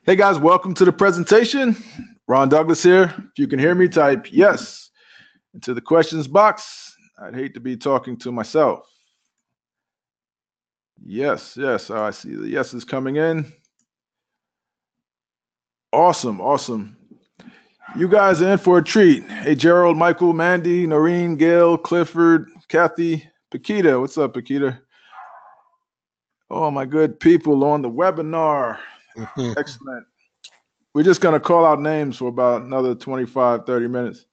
Hey guys, welcome to the presentation. Ron Douglas here. If you can hear me, type yes into the questions box. I'd hate to be talking to myself. Yes, yes. I see the yeses coming in. Awesome, awesome. You guys are in for a treat. Hey, Gerald, Michael, Mandy, Noreen, Gail, Clifford, Kathy, Paquita. What's up, Paquita? Oh, my good people on the webinar. Excellent. We're just going to call out names for about another 25, 30 minutes.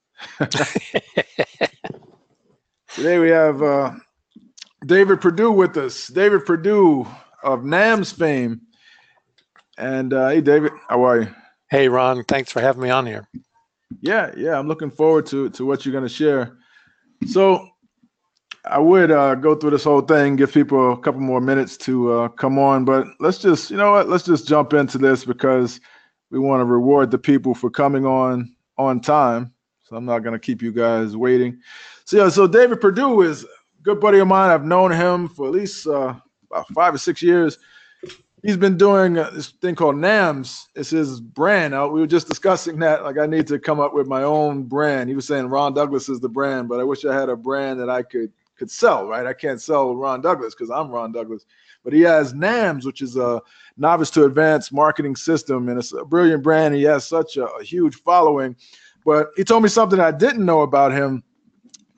Today we have David Perdue with us. David Perdue of MyNAMS fame. And hey, David, how are you? Hey, Ron. Thanks for having me on here. Yeah, I'm looking forward to what you're going to share. So I would go through this whole thing, give people a couple more minutes to come on, but let's just, let's just jump into this because we want to reward the people for coming on time. So I'm not going to keep you guys waiting. So David Perdue is a good buddy of mine. I've known him for at least about 5 or 6 years. He's been doing this thing called MyNAMS. It's his brand. We were just discussing that. Like, I need to come up with my own brand. He was saying Ron Douglas is the brand, but I wish I had a brand that I could sell, right? I can't sell Ron Douglas because I'm Ron Douglas. But he has MyNAMS, which is a novice to advanced marketing system, and it's a brilliant brand. He has such a huge following. But he told me something I didn't know about him.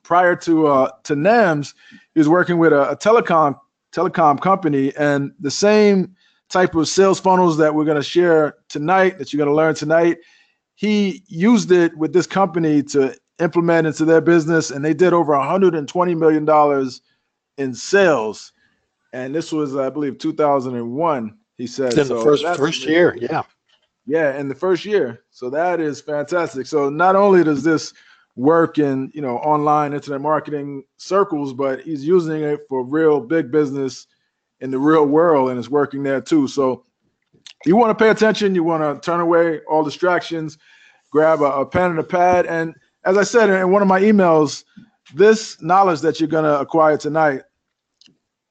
Prior to MyNAMS, he was working with a telecom company, and the same type of sales funnels that we're going to share tonight, that you're going to learn tonight, he used it with this company to implement into their business, and they did over $120 million in sales. And this was, I believe, 2001, he said. In the first year, yeah. Yeah, in the first year. So that is fantastic. So not only does this work in, online internet marketing circles, but he's using it for real big business in the real world, and it's working there too. So you want to pay attention. You want to turn away all distractions, grab a pen and a pad. And as I said in one of my emails, this knowledge that you're going to acquire tonight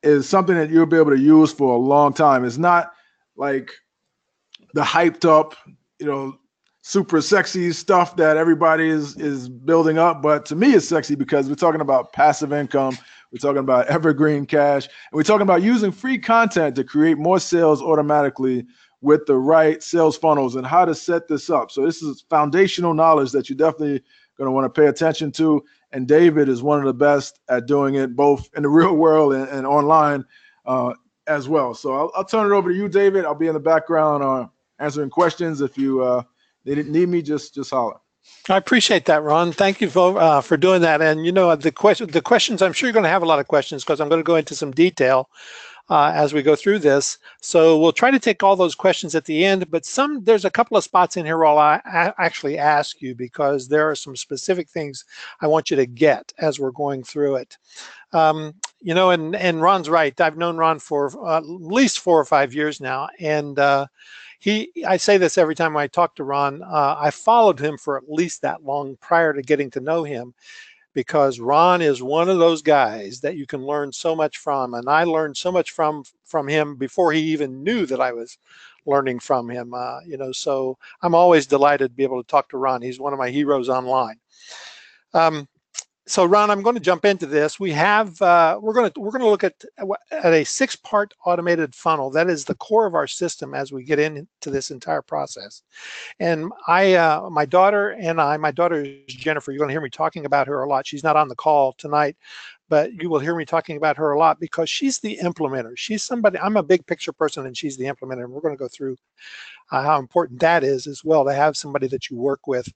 is something that you'll be able to use for a long time. It's not like the hyped up, super sexy stuff that everybody is building up. But to me, it's sexy because we're talking about passive income. We're talking about evergreen cash. And we're talking about using free content to create more sales automatically with the right sales funnels and how to set this up. So this is foundational knowledge that you're definitely going to want to pay attention to. And David is one of the best at doing it, both in the real world and online as well. So I'll turn it over to you, David. I'll be in the background answering questions. If you need me, just holler. I appreciate that, Ron. Thank you for doing that. And the questions, I'm sure you're going to have a lot of questions because I'm going to go into some detail as we go through this. So we'll try to take all those questions at the end, but there's a couple of spots in here where I'll actually ask you because there are some specific things I want you to get as we're going through it. And Ron's right. I've known Ron for at least 4 or 5 years now, and I say this every time I talk to Ron. I followed him for at least that long prior to getting to know him, because Ron is one of those guys that you can learn so much from, and I learned so much from him before he even knew that I was learning from him. So I'm always delighted to be able to talk to Ron. He's one of my heroes online. So Ron, I'm going to jump into this. We have we're going to look at a 6-part automated funnel. That is the core of our system as we get into this entire process. And my daughter is Jennifer. You're going to hear me talking about her a lot. She's not on the call tonight, but you will hear me talking about her a lot because she's the implementer. She's somebody. I'm a big picture person, and she's the implementer. And we're going to go through how important that is as well, to have somebody that you work with.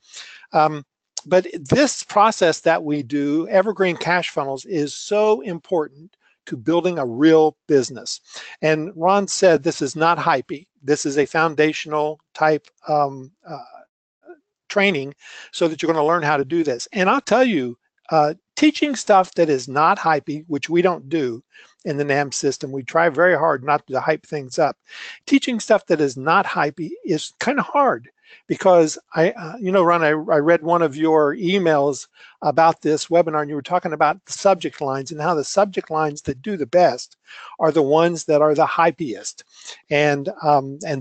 But this process that we do, Evergreen Cash Funnels, is so important to building a real business. And Ron said this is not hypey. This is a foundational type training so that you're going to learn how to do this. And I'll tell you, teaching stuff that is not hypey, which we don't do in the MyNAMS system, we try very hard not to hype things up. Teaching stuff that is not hypey is kind of hard because you know, Ron, I read one of your emails about this webinar, and you were talking about the subject lines and how the subject lines that do the best are the ones that are the hypiest. And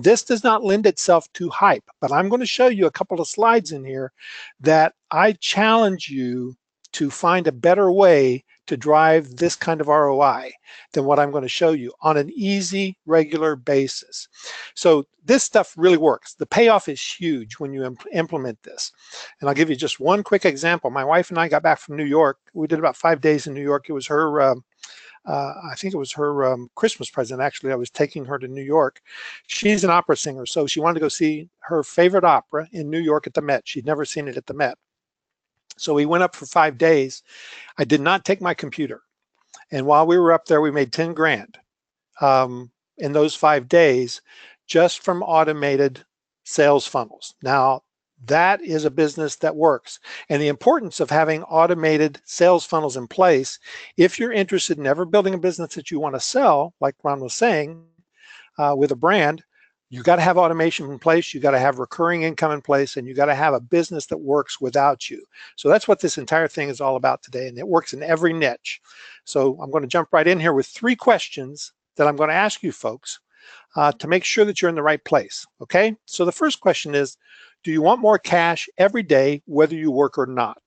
this does not lend itself to hype, but I'm going to show you a couple of slides in here that I challenge you to find a better way to drive this kind of ROI than what I'm going to show you on an easy, regular basis. So this stuff really works. The payoff is huge when you implement this. And I'll give you just one quick example. My wife and I got back from New York. We did about 5 days in New York. It was her, I think it was her Christmas present. Actually, I was taking her to New York. She's an opera singer, so she wanted to go see her favorite opera in New York at the Met. She'd never seen it at the Met. So we went up for 5 days. I did not take my computer. And while we were up there, we made 10 grand in those 5 days just from automated sales funnels. Now, that is a business that works. And the importance of having automated sales funnels in place, if you're interested in ever building a business that you want to sell, like Ron was saying, with a brand, you got to have automation in place, you got to have recurring income in place, and you got to have a business that works without you. So that's what this entire thing is all about today, and it works in every niche. So I'm going to jump right in here with 3 questions that I'm going to ask you folks to make sure that you're in the right place, okay? So the first question is, do you want more cash every day, whether you work or not?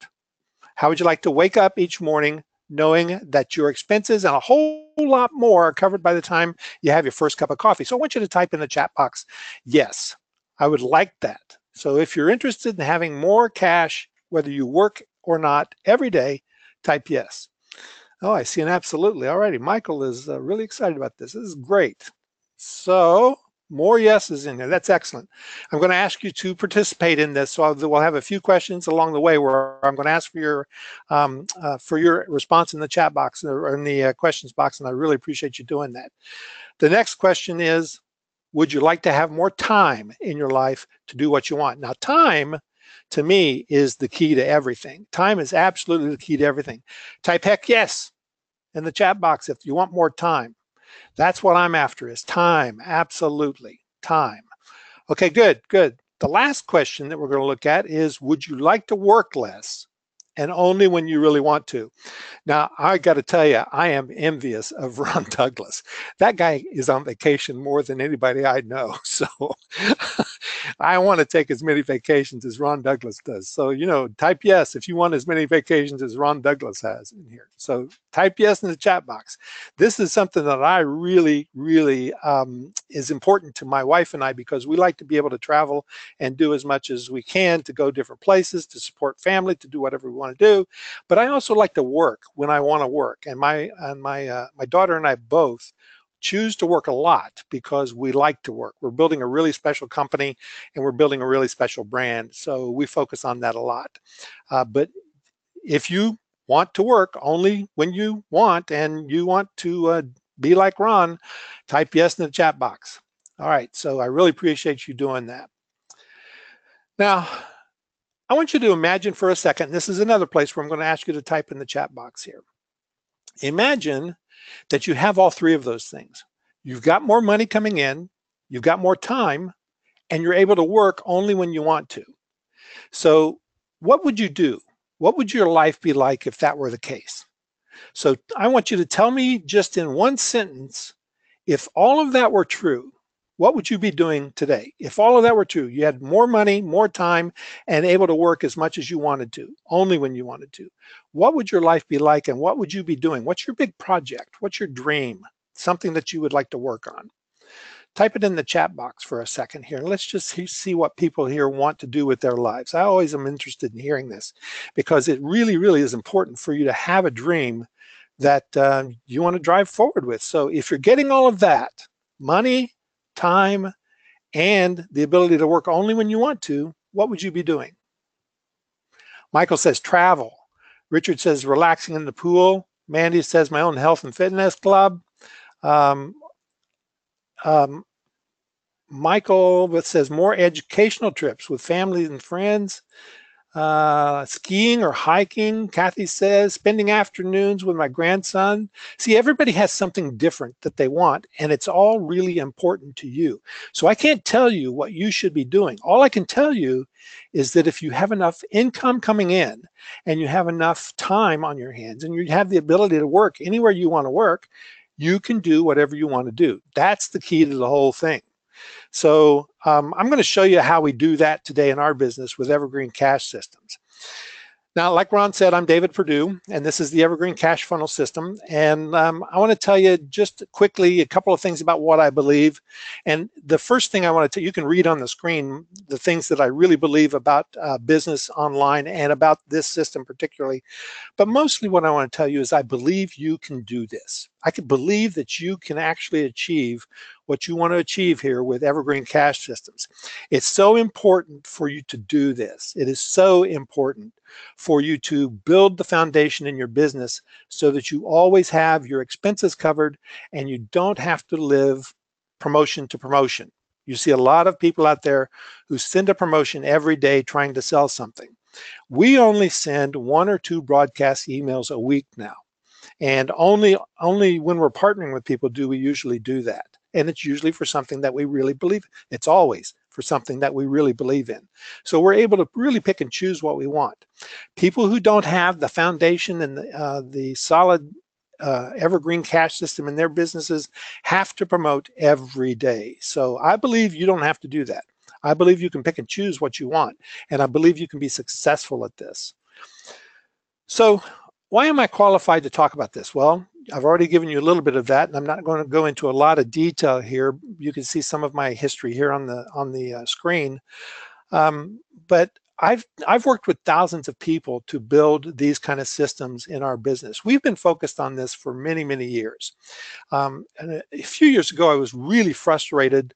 How would you like to wake up each morning knowing that your expenses and a whole lot more are covered by the time you have your first cup of coffee? So I want you to type in the chat box, yes, I would like that. So if you're interested in having more cash, whether you work or not every day, type yes. Oh, I see an absolutely. All righty, Michael is really excited about this. This is great. So more yeses in there. That's excellent. I'm going to ask you to participate in this. So we'll have a few questions along the way where I'm going to ask for your response in the chat box or in the questions box, and I really appreciate you doing that. The next question is, would you like to have more time in your life to do what you want? Now, time, to me, is the key to everything. Time is absolutely the key to everything. Type heck yes in the chat box if you want more time. That's what I'm after, is time. Absolutely, time. Okay, good, good. The last question that we're going to look at is, would you like to work less and only when you really want to? Now, I got to tell you, I am envious of Ron Douglas. That guy is on vacation more than anybody I know. So I want to take as many vacations as Ron Douglas does. So, you know, type yes if you want as many vacations as Ron Douglas has in here. So type yes in the chat box. This is something that I really, really is important to my wife and I, because we like to be able to travel and do as much as we can to go different places, to support family, to do whatever we want to do. But I also like to work when I want to work. And my daughter and I both choose to work a lot because we like to work. We're building a really special company and we're building a really special brand. So we focus on that a lot. But if you want to work only when you want and you want to be like Ron, type yes in the chat box. All right, so I really appreciate you doing that. Now, I want you to imagine for a second, this is another place where I'm going to ask you to type in the chat box here. Imagine that you have all 3 of those things. You've got more money coming in, you've got more time, and you're able to work only when you want to. So what would you do? What would your life be like if that were the case? So I want you to tell me just in one sentence, if all of that were true, what would you be doing today? If all of that were true, you had more money, more time, and able to work as much as you wanted to, only when you wanted to. What would your life be like, and what would you be doing? What's your big project? What's your dream? Something that you would like to work on. Type it in the chat box for a second here. Let's just see what people here want to do with their lives. I always am interested in hearing this because it really, really is important for you to have a dream that you want to drive forward with. So if you're getting all of that, money, time, and the ability to work only when you want to, what would you be doing? Michael says travel. Richard says relaxing in the pool. Mandy says my own health and fitness club. Michael says more educational trips with family and friends. Skiing or hiking, Kathy says, spending afternoons with my grandson. See, everybody has something different that they want, and it's all really important to you. So I can't tell you what you should be doing. All I can tell you is that if you have enough income coming in and you have enough time on your hands and you have the ability to work anywhere you want to work, you can do whatever you want to do. That's the key to the whole thing. So I'm going to show you how we do that today in our business with Evergreen Cash Systems. Now, like Ron said, I'm David Perdue, and this is the Evergreen Cash Funnel System. And I want to tell you just quickly a couple of things about what I believe. And the first thing I want to tell you, you can read on the screen the things that I really believe about business online and about this system particularly. But mostly what I want to tell you is I believe you can do this. I can believe that you can actually achieve what you want to achieve here with Evergreen Cash Systems. It's so important for you to do this. It is so important for you to build the foundation in your business so that you always have your expenses covered and you don't have to live promotion to promotion. You see a lot of people out there who send a promotion every day trying to sell something. We only send 1 or 2 broadcast emails a week now. And only when we're partnering with people do we usually do that. And it's usually for something that we really believe in. It's always for something that we really believe in. So we're able to really pick and choose what we want. People who don't have the foundation and the solid Evergreen Cash system in their businesses have to promote every day. So I believe you don't have to do that. I believe you can pick and choose what you want, and I believe you can be successful at this. So why am I qualified to talk about this? Well, I've already given you a little bit of that, and I'm not going to go into a lot of detail here. You can see some of my history here on the screen. But I've worked with thousands of people to build these kind of systems in our business. We've been focused on this for many, many years. And a few years ago, I was really frustrated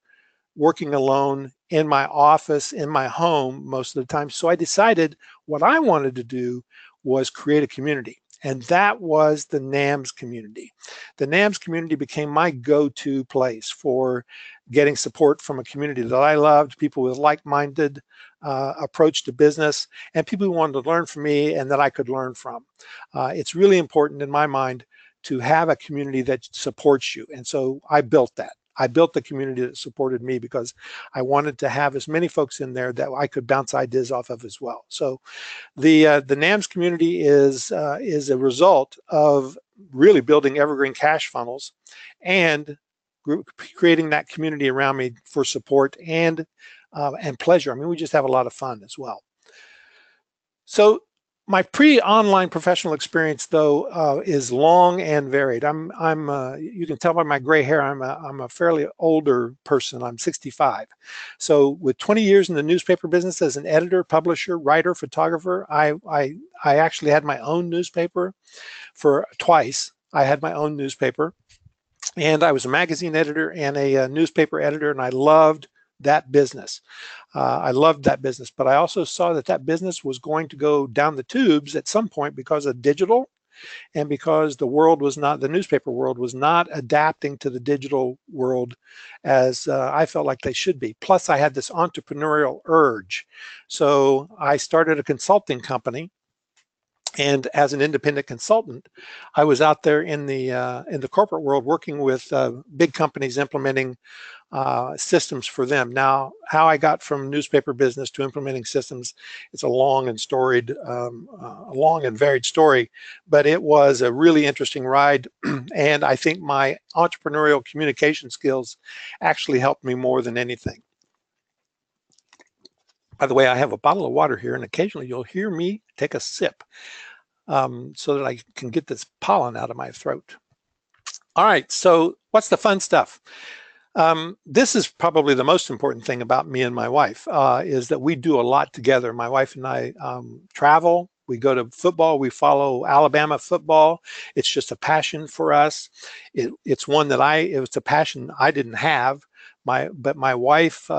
working alone in my office, in my home most of the time. So I decided what I wanted to do was create a community. And that was the NAMS community. The NAMS community became my go-to place for getting support from a community that I loved, people with like-minded approach to business, and people who wanted to learn from me and that I could learn from. It's really important in my mind to have a community that supports you. And so I built that. I built the community that supported me because I wanted to have as many folks in there that I could bounce ideas off of as well. So the NAMS community is a result of really building Evergreen Cash Funnels and creating that community around me for support and pleasure. I mean, we just have a lot of fun as well. So my pre-online professional experience, though, is long and varied. You can tell by my gray hair, I'm a fairly older person. I'm 65. So with 20 years in the newspaper business as an editor, publisher, writer, photographer, I actually had my own newspaper for twice. I had my own newspaper, and I was a magazine editor and a newspaper editor, and I loved that business. I loved that business, but I also saw that business was going to go down the tubes at some point because of digital and because the newspaper world was not adapting to the digital world as I felt like they should be. Plus, I had this entrepreneurial urge. So I started a consulting company. And as an independent consultant, I was out there in the corporate world working with big companies implementing systems for them. Now, how I got from newspaper business to implementing systems, it's a long and varied story, but it was a really interesting ride. And I think my entrepreneurial communication skills actually helped me more than anything. By the way, I have a bottle of water here, and occasionally you'll hear me take a sip so that I can get this pollen out of my throat. All right, so what's the fun stuff? This is probably the most important thing about me and my wife, is that we do a lot together. My wife and I travel. We go to football. We follow Alabama football. It's just a passion for us. It's one that it was a passion I didn't have. But my wife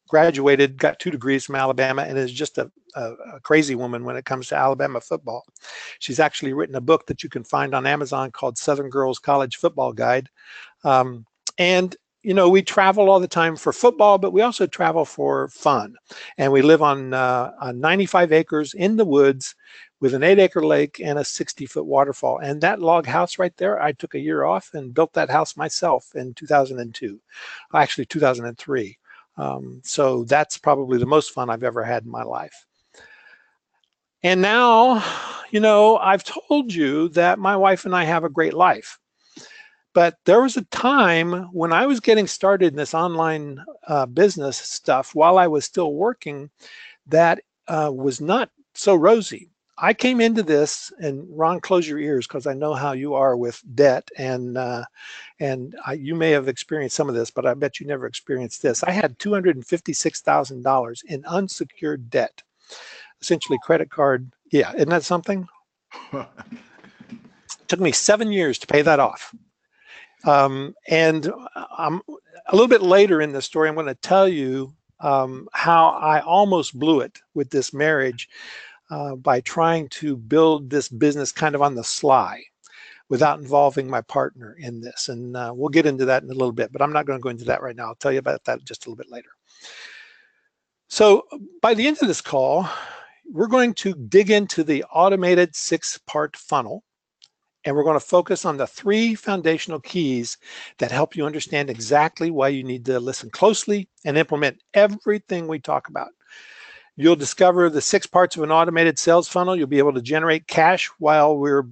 graduated, got 2 degrees from Alabama, and is just a crazy woman when it comes to Alabama football. She's actually written a book that you can find on Amazon called Southern Girls College Football Guide. And you know, we travel all the time for football, but we also travel for fun. And we live on 95 acres in the woods with an 8-acre lake and a 60-foot waterfall. And that log house right there, I took a year off and built that house myself in 2002, actually 2003. So that's probably the most fun I've ever had in my life. And now, you know, I've told you that my wife and I have a great life. But there was a time when I was getting started in this online business stuff while I was still working that was not so rosy. I came into this, and Ron, close your ears because I know how you are with debt, and you may have experienced some of this, but I bet you never experienced this. I had $256,000 in unsecured debt, essentially credit card. Yeah, isn't that something? It took me 7 years to pay that off. And a little bit later in the story, I'm going to tell you how I almost blew it with this marriage by trying to build this business kind of on the sly without involving my partner in this. And we'll get into that in a little bit, but I'm not going to go into that right now. I'll tell you about that just a little bit later. So by the end of this call, we're going to dig into the automated 6-part funnel. And we're going to focus on the 3 foundational keys that help you understand exactly why you need to listen closely and implement everything we talk about. You'll discover the 6 parts of an automated sales funnel. You'll be able to generate cash while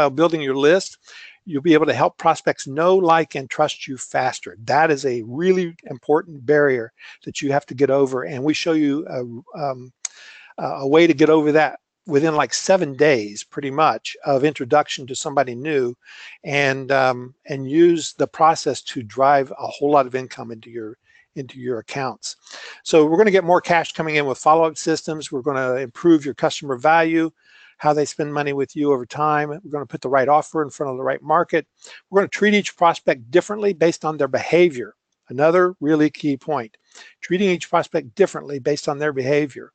building your list. You'll be able to help prospects know, like, and trust you faster. That is a really important barrier that you have to get over. And we show you a way to get over that within like 7 days, pretty much, of introduction to somebody new, and use the process to drive a whole lot of income into your accounts. So we're going to get more cash coming in with follow-up systems. We're going to improve your customer value, how they spend money with you over time. We're going to put the right offer in front of the right market. We're going to treat each prospect differently based on their behavior. Another really key point, treating each prospect differently based on their behavior.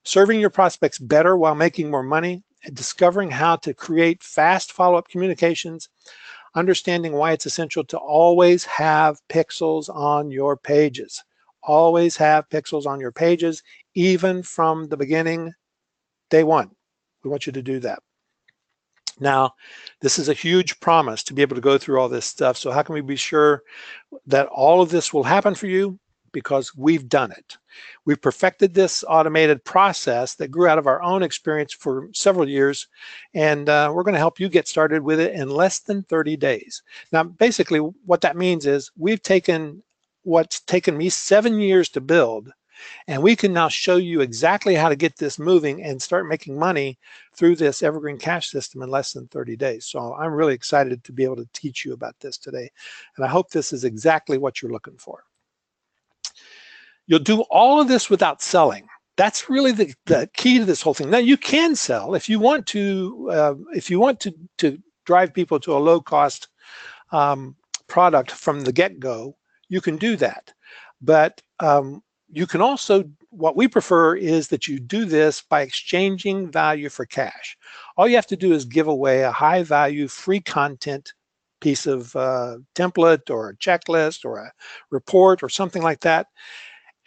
Serving your prospects better while making more money, and discovering how to create fast follow-up communications, understanding why it's essential to always have pixels on your pages. Always have pixels on your pages, even from the beginning, day one. We want you to do that. Now, this is a huge promise to be able to go through all this stuff. So how can we be sure that all of this will happen for you? Because we've done it. We've perfected this automated process that grew out of our own experience for several years, and we're going to help you get started with it in less than 30 days. Now, basically, what that means is we've taken what's taken me 7 years to build, and we can now show you exactly how to get this moving and start making money through this Evergreen Cash system in less than 30 days. So I'm really excited to be able to teach you about this today, and I hope this is exactly what you're looking for. You'll do all of this without selling. That's really the key to this whole thing. Now, you can sell if you want to drive people to a low-cost product from the get-go. You can do that, but you can also. What we prefer is that you do this by exchanging value for cash. All you have to do is give away a high-value, free content piece of template or a checklist or a report or something like that.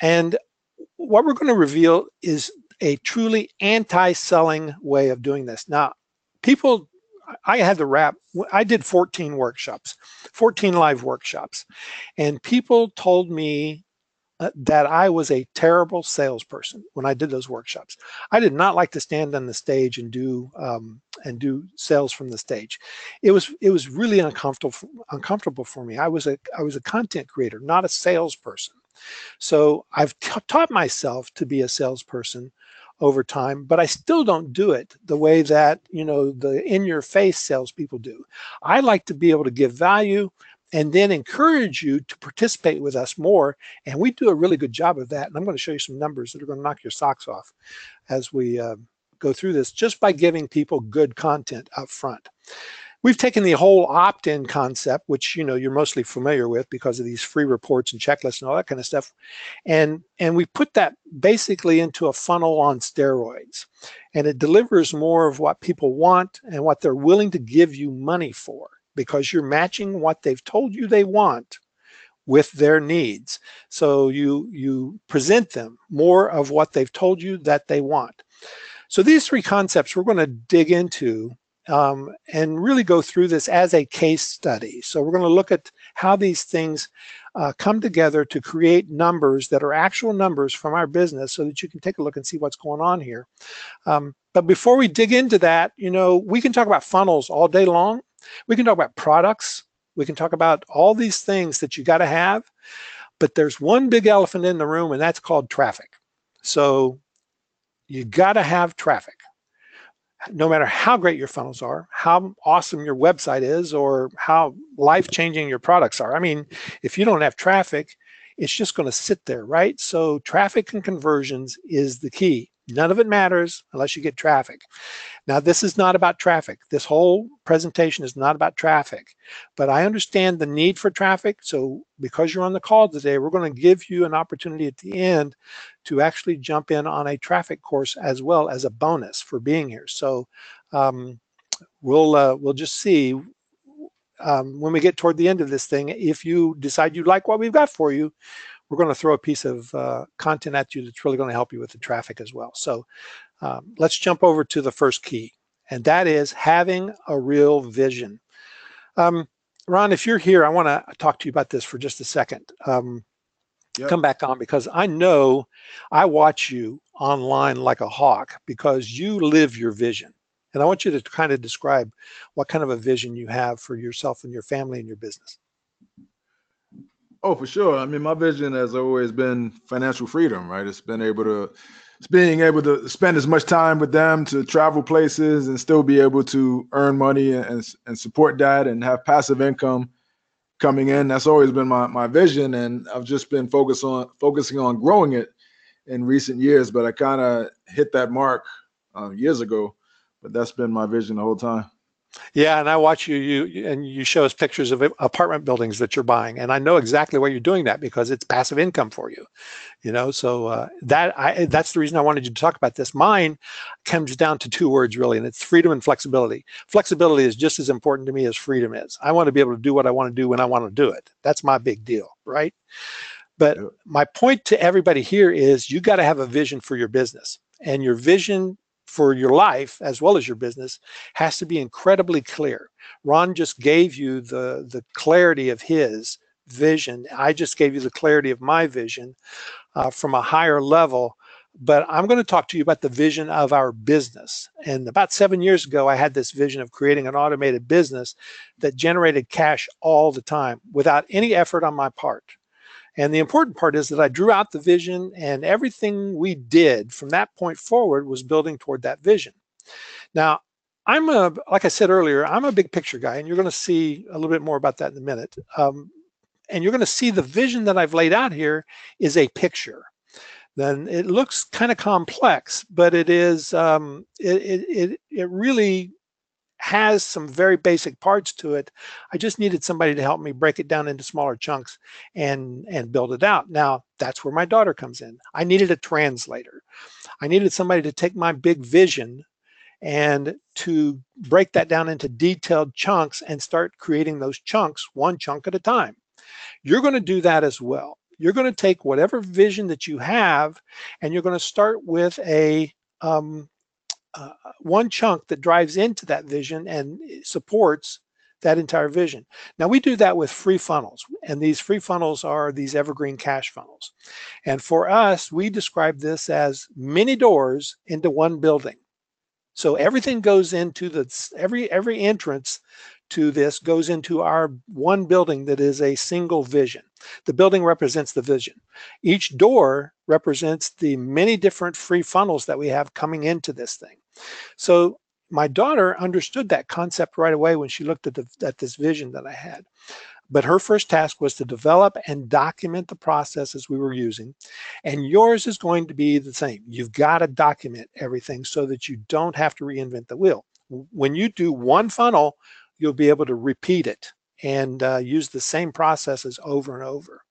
And what we're going to reveal is a truly anti-selling way of doing this. Now, people, I had the rap, I did 14 workshops, 14 live workshops, and people told me that I was a terrible salesperson when I did those workshops. I did not like to stand on the stage and do sales from the stage. It was really uncomfortable for me. I was a content creator, not a salesperson. So I've taught myself to be a salesperson over time, but I still don't do it the way that, you know, the in-your-face salespeople do. I like to be able to give value and then encourage you to participate with us more, and we do a really good job of that. And I'm going to show you some numbers that are going to knock your socks off as we go through this, just by giving people good content up front. We've taken the whole opt-in concept, which, you know, you're mostly familiar with because of these free reports and checklists and all that kind of stuff, and we put that basically into a funnel on steroids, and it delivers more of what people want and what they're willing to give you money for, because you're matching what they've told you they want with their needs. So you present them more of what they've told you that they want. So these three concepts we're going to dig into and really go through this as a case study. So we're going to look at how these things come together to create numbers that are actual numbers from our business so that you can take a look and see what's going on here. But before we dig into that, you know, we can talk about funnels all day long. We can talk about products. We can talk about all these things that you got to have. But there's one big elephant in the room, and that's called traffic. So you got to have traffic. No matter how great your funnels are, how awesome your website is, or how life-changing your products are. I mean, if you don't have traffic, it's just going to sit there, right? So traffic and conversions is the key. None of it matters unless you get traffic. Now, this is not about traffic. This whole presentation is not about traffic, but I understand the need for traffic. So because you're on the call today, we're going to give you an opportunity at the end to actually jump in on a traffic course as well as a bonus for being here. So we'll just see when we get toward the end of this thing. If you decide you like what we've got for you, we're going to throw a piece of content at you that's really going to help you with the traffic as well. So let's jump over to the first key, and that is having a real vision. Ron, if you're here, I want to talk to you about this for just a second. Yep. Come back on, because I know I watch you online like a hawk because you live your vision. And I want you to kind of describe what kind of a vision you have for yourself and your family and your business. Oh, for sure. I mean, my vision has always been financial freedom, right? It's being able to spend as much time with them, to travel places and still be able to earn money and support that and have passive income coming in. That's always been my vision. And I've just been focusing on growing it in recent years, but I kind of hit that mark years ago, but that's been my vision the whole time. Yeah, and I watch you show us pictures of apartment buildings that you're buying, and I know exactly why you're doing that, because it's passive income for you. You know, so that's the reason I wanted you to talk about this. Mine comes down to two words really, and it's freedom and flexibility. Flexibility is just as important to me as freedom is. I want to be able to do what I want to do when I want to do it. That's my big deal, right? But my point to everybody here is you got to have a vision for your business, and your vision for your life as well as your business has to be incredibly clear. Ron just gave you the clarity of his vision. I just gave you the clarity of my vision from a higher level, but I'm going to talk to you about the vision of our business. And about 7 years ago, I had this vision of creating an automated business that generated cash all the time without any effort on my part. And the important part is that I drew out the vision, and everything we did from that point forward was building toward that vision. Now, like I said earlier, I'm a big picture guy, and you're going to see a little bit more about that in a minute. And you're going to see the vision that I've laid out here is a picture. Then it looks kind of complex, but it is. It really has some very basic parts to it. I just needed somebody to help me break it down into smaller chunks and build it out. Now, that's where my daughter comes in. I needed a translator. I needed somebody to take my big vision and to break that down into detailed chunks and start creating those chunks one chunk at a time. You're going to do that as well. You're going to take whatever vision that you have, and you're going to start with a one chunk that drives into that vision and supports that entire vision. Now, we do that with free funnels, and these free funnels are these evergreen cash funnels. And for us, we describe this as many doors into one building. So everything goes into every entrance to this goes into our one building that is a single vision. The building represents the vision. Each door represents the many different free funnels that we have coming into this thing. So my daughter understood that concept right away when she looked at this vision that I had. But her first task was to develop and document the processes we were using. And yours is going to be the same. You've got to document everything so that you don't have to reinvent the wheel. When you do one funnel, you'll be able to repeat it and use the same processes over and over.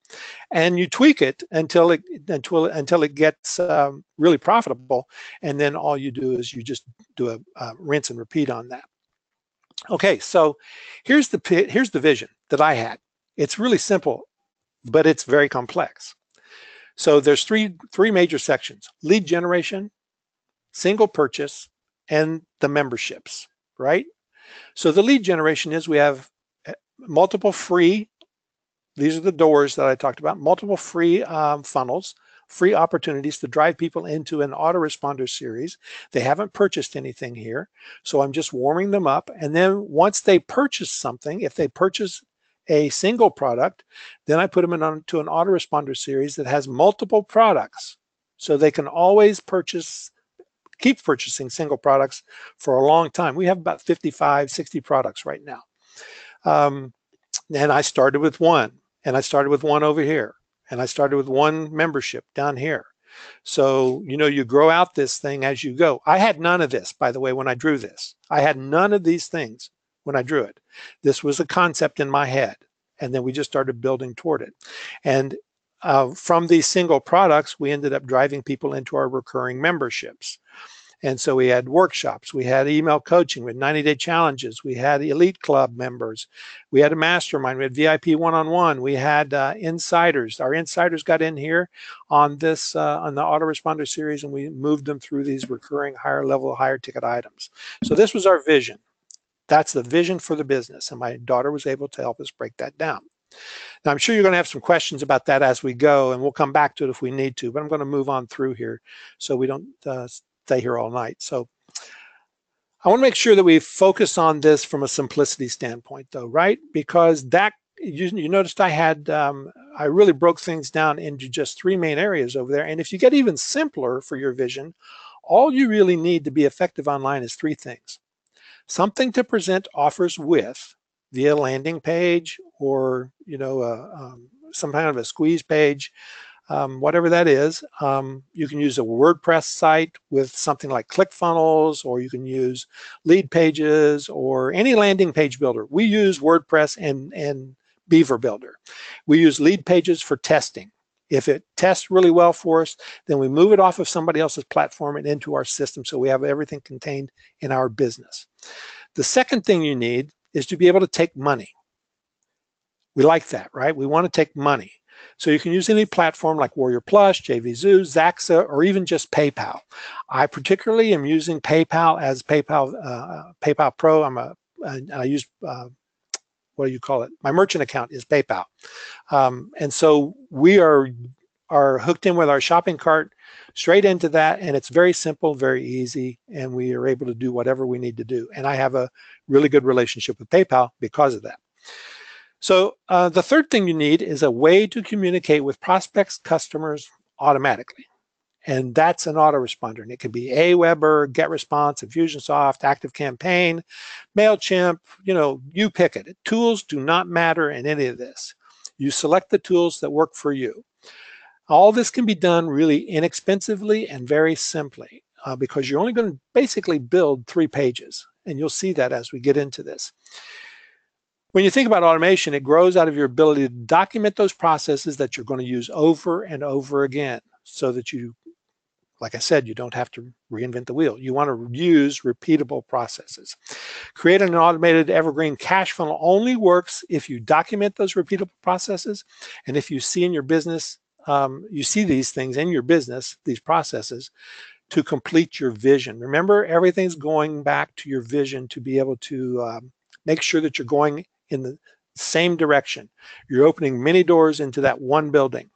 And you tweak it until it gets really profitable. And then all you do is you just do a rinse and repeat on that. Okay, so here's the vision that I had. It's really simple. but it's very complex. So there's three major sections: lead generation, single purchase, and the memberships, right? So the lead generation is we have multiple free, these are the doors that I talked about, multiple free funnels, free opportunities to drive people into an autoresponder series. They haven't purchased anything here, so I'm just warming them up. And then once they purchase something, if they purchase a single product, then I put them into an autoresponder series that has multiple products, so they can always keep purchasing single products for a long time. We have about 55, 60 products right now. And I started with one, and I started with one over here, and I started with one membership down here. So, you know, you grow out this thing as you go. I had none of this, by the way, when I drew this. I had none of these things when I drew it. This was a concept in my head, and then we just started building toward it. And from these single products, we ended up driving people into our recurring memberships. And so we had workshops, we had email coaching, we had 90-day challenges, we had elite club members, we had a mastermind, we had VIP one-on-one, we had insiders. Our insiders got in here on this, on the autoresponder series, and we moved them through these recurring higher level, higher ticket items. So this was our vision. That's the vision for the business. And my daughter was able to help us break that down. Now, I'm sure you're going to have some questions about that as we go, and we'll come back to it if we need to, but I'm going to move on through here so we don't stay here all night. So I want to make sure that we focus on this from a simplicity standpoint, though, right? Because that, you noticed I had, I really broke things down into just 3 main areas over there. And if you get even simpler for your vision, all you really need to be effective online is 3 things. Something to present offers with via landing page, or, you know, some kind of a squeeze page, whatever that is. You can use a WordPress site with something like ClickFunnels, or you can use Lead Pages or any landing page builder. We use WordPress and Beaver Builder. We use Lead Pages for testing. If it tests really well for us, then we move it off of somebody else's platform and into our system, so we have everything contained in our business. The second thing you need is to be able to take money. We like that, right? We want to take money. So you can use any platform like Warrior Plus, JVZoo, Zaxa, or even just PayPal. I particularly am using PayPal as PayPal Pro. I use, what do you call it? My merchant account is PayPal. And so we are hooked in with our shopping cart straight into that, and it's very simple, very easy, and we are able to do whatever we need to do. And I have a really good relationship with PayPal because of that. So the third thing you need is a way to communicate with prospects, customers automatically. And that's an autoresponder. And it could be Aweber, GetResponse, Infusionsoft, ActiveCampaign, MailChimp, you know, you pick it. Tools do not matter in any of this. You select the tools that work for you. All this can be done really inexpensively and very simply because you're only going to basically build 3 pages. And you'll see that as we get into this. When you think about automation, it grows out of your ability to document those processes that you're going to use over and over again, so that you, like I said, you don't have to reinvent the wheel. You want to use repeatable processes. Creating an automated evergreen cash funnel only works if you document those repeatable processes, and if you see in your business, you see these things in your business, these processes, to complete your vision. Remember, everything's going back to your vision to be able to make sure that you're going in the same direction. You're opening many doors into that one building.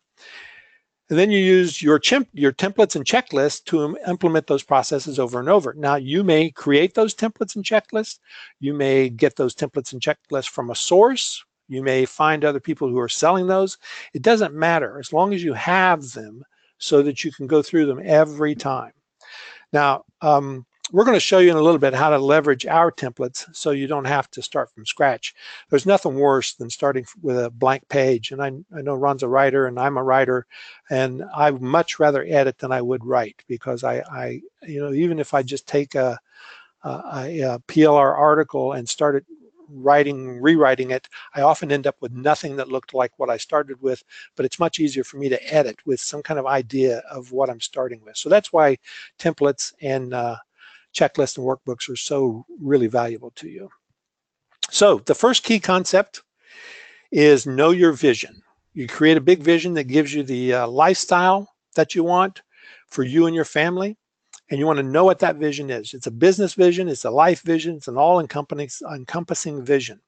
And then you use your templates and checklists to implement those processes over and over. Now, you may create those templates and checklists. You may get those templates and checklists from a source. You may find other people who are selling those. It doesn't matter, as long as you have them so that you can go through them every time. Now, we're going to show you in a little bit how to leverage our templates so you don't have to start from scratch. There's nothing worse than starting with a blank page. And I know Ron's a writer and I'm a writer, and I'd much rather edit than I would write, because I you know, even if I just take a PLR article and started rewriting it, I often end up with nothing that looked like what I started with, but it's much easier for me to edit with some kind of idea of what I'm starting with. So that's why templates and checklists and workbooks are so really valuable to you. So the first key concept is know your vision. You create a big vision that gives you the lifestyle that you want for you and your family, and you want to know what that vision is. It's a business vision, it's a life vision, it's an all-encompassing vision.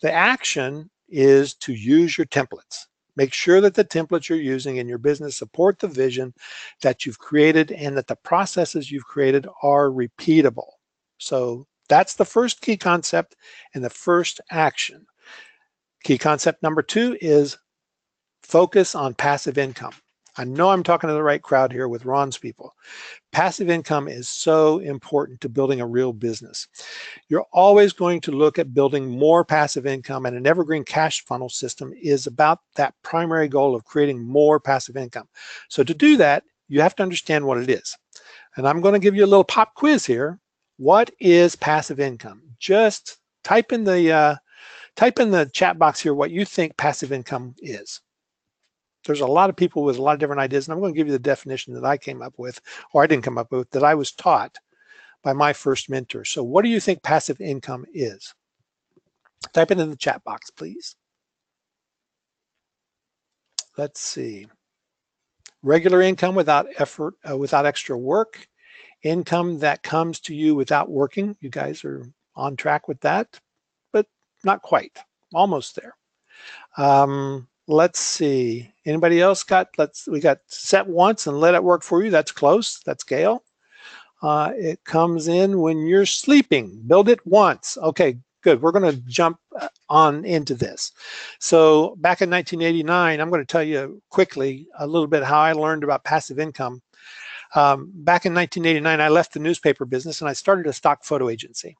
The action is to use your templates. Make sure that the templates you're using in your business support the vision that you've created and that the processes you've created are repeatable. So that's the first key concept and the first action. Key concept number 2 is focus on passive income. I know I'm talking to the right crowd here with Ron's people. Passive income is so important to building a real business. You're always going to look at building more passive income, and an evergreen cash funnel system is about that primary goal of creating more passive income. So to do that, you have to understand what it is. And I'm going to give you a little pop quiz here. What is passive income? Just type in the chat box here what you think passive income is. There's a lot of people with a lot of different ideas, and I'm going to give you the definition that I came up with, or I didn't come up with, that I was taught by my first mentor. So what do you think passive income is? Type it in the chat box, please. Let's see. Regular income without effort, without extra work. Income that comes to you without working. You guys are on track with that, but not quite. Almost there. Let's see. Anybody else got? We got set once and let it work for you. That's close. That's Gail. It comes in when you're sleeping. Build it once. Okay, good. We're going to jump on into this. So back in 1989, I'm going to tell you quickly a little bit how I learned about passive income. Back in 1989, I left the newspaper business and I started a stock photo agency.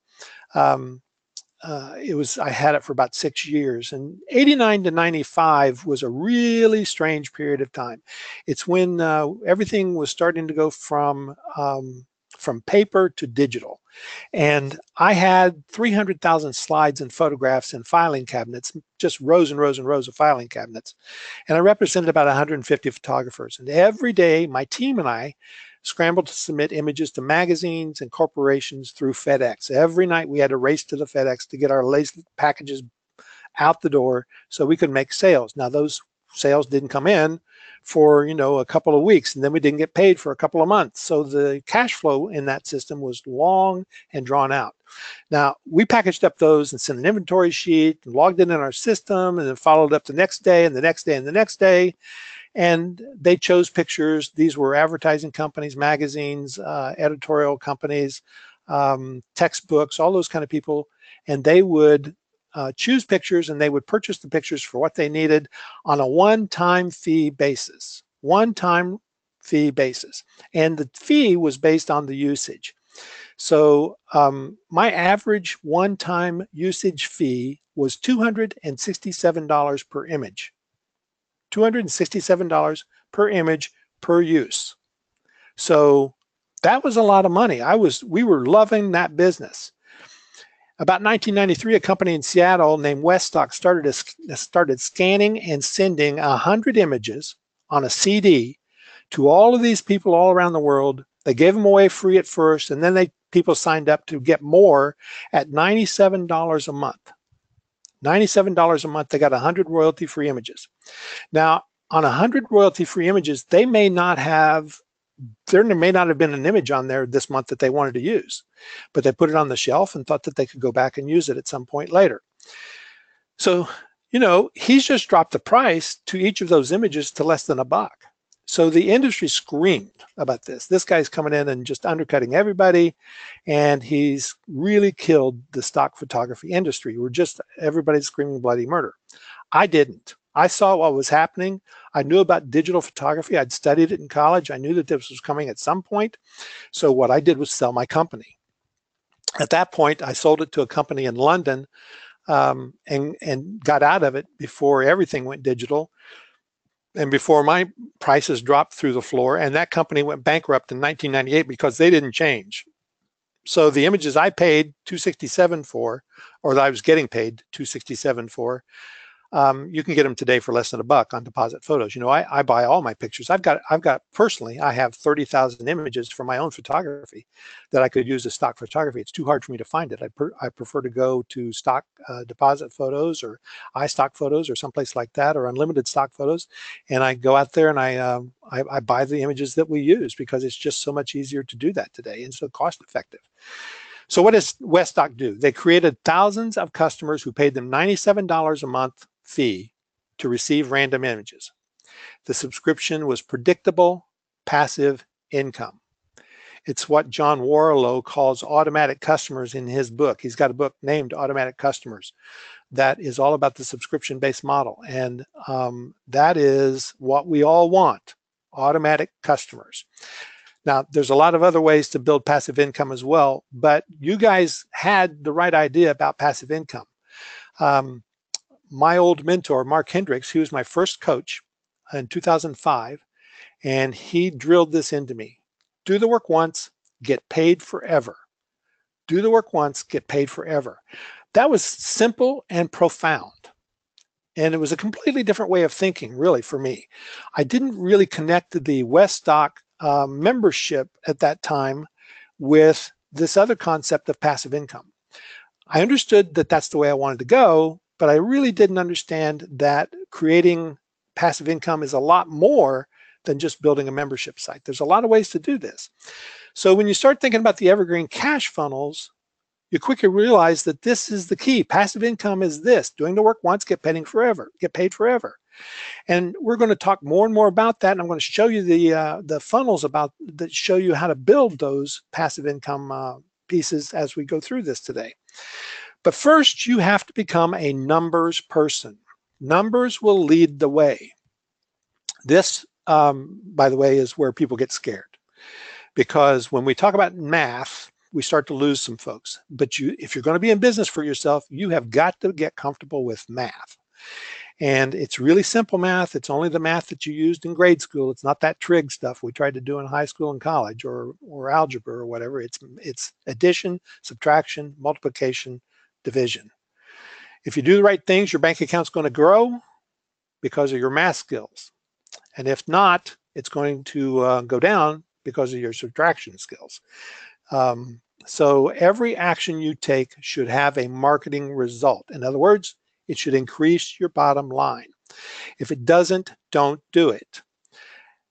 I had it for about 6 years, and 89 to 95 was a really strange period of time. It's when everything was starting to go from paper to digital. And I had 300,000 slides and photographs and filing cabinets, just rows and rows and rows of filing cabinets. And I represented about 150 photographers. And every day, my team and I scrambled to submit images to magazines and corporations through FedEx. Every night we had to race to the FedEx to get our latest packages out the door so we could make sales. Now those sales didn't come in for a couple of weeks, and then we didn't get paid for a couple of months. So the cash flow in that system was long and drawn out. Now we packaged up those and sent an inventory sheet and logged it in our system, and then followed up the next day and the next day and the next day. And they chose pictures. These were advertising companies, magazines, editorial companies, textbooks, all those kind of people. And they would choose pictures, and they would purchase the pictures for what they needed on a one-time fee basis. One-time fee basis. And the fee was based on the usage. So my average one-time usage fee was $267 per image. $267 per image per use. So that was a lot of money. We were loving that business. About 1993, a company in Seattle named Weststock started scanning and sending 100 images on a CD to all of these people all around the world. They gave them away free at first, and then people signed up to get more at $97 a month. $97 a month, they got 100 royalty-free images. Now, on 100 royalty-free images, there may not have been an image on there this month that they wanted to use, but they put it on the shelf and thought that they could go back and use it at some point later. So, he's just dropped the price to each of those images to less than $1. So the industry screamed about this. This guy's coming in and just undercutting everybody, and he's really killed the stock photography industry. Everybody's screaming bloody murder. I didn't. I saw what was happening. I knew about digital photography. I'd studied it in college. I knew that this was coming at some point. So what I did was sell my company. At that point, I sold it to a company in London and got out of it before everything went digital. And before my prices dropped through the floor, and that company went bankrupt in 1998 because they didn't change. So the images I paid $267 for, or that I was getting paid $267 for, You can get them today for less than $1 on Deposit Photos. You know, I buy all my pictures. I've got personally, I have 30,000 images from my own photography that I could use as stock photography. It's too hard for me to find it. I prefer to go to stock Deposit Photos or iStock Photos or someplace like that, or Unlimited Stock Photos, and I go out there and I buy the images that we use because it's just so much easier to do that today and so cost effective. So what does Weststock do? They created thousands of customers who paid them $97 a month fee to receive random images. The subscription was predictable, passive income. It's what John Warlow calls automatic customers in his book. He's got a book named Automatic Customers that is all about the subscription-based model. And that is what we all want, automatic customers. Now, there's a lot of other ways to build passive income as well, but you guys had the right idea about passive income. My old mentor, Mark Hendricks, he was my first coach in 2005, and he drilled this into me. Do the work once, get paid forever. Do the work once, get paid forever. That was simple and profound. And it was a completely different way of thinking, really, for me. I didn't really connect the Weststock membership at that time with this other concept of passive income. I understood that that's the way I wanted to go, but I really didn't understand that creating passive income is a lot more than just building a membership site. There's a lot of ways to do this. So when you start thinking about the Evergreen Cash Funnels, you quickly realize that this is the key. Passive income is this: doing the work once, get paid forever. And we're going to talk more and more about that. And I'm going to show you the funnels that show you how to build those passive income pieces as we go through this today. But first, you have to become a numbers person. Numbers will lead the way. This, by the way, is where people get scared, because when we talk about math, we start to lose some folks. But if you're going to be in business for yourself, you have got to get comfortable with math. And it's really simple math. It's only the math that you used in grade school. It's not that trig stuff we tried to do in high school and college, or algebra or whatever. It's addition, subtraction, multiplication, division. If you do the right things, your bank account's going to grow because of your math skills. And if not, it's going to go down because of your subtraction skills. So every action you take should have a marketing result. In other words, it should increase your bottom line. If it doesn't, don't do it.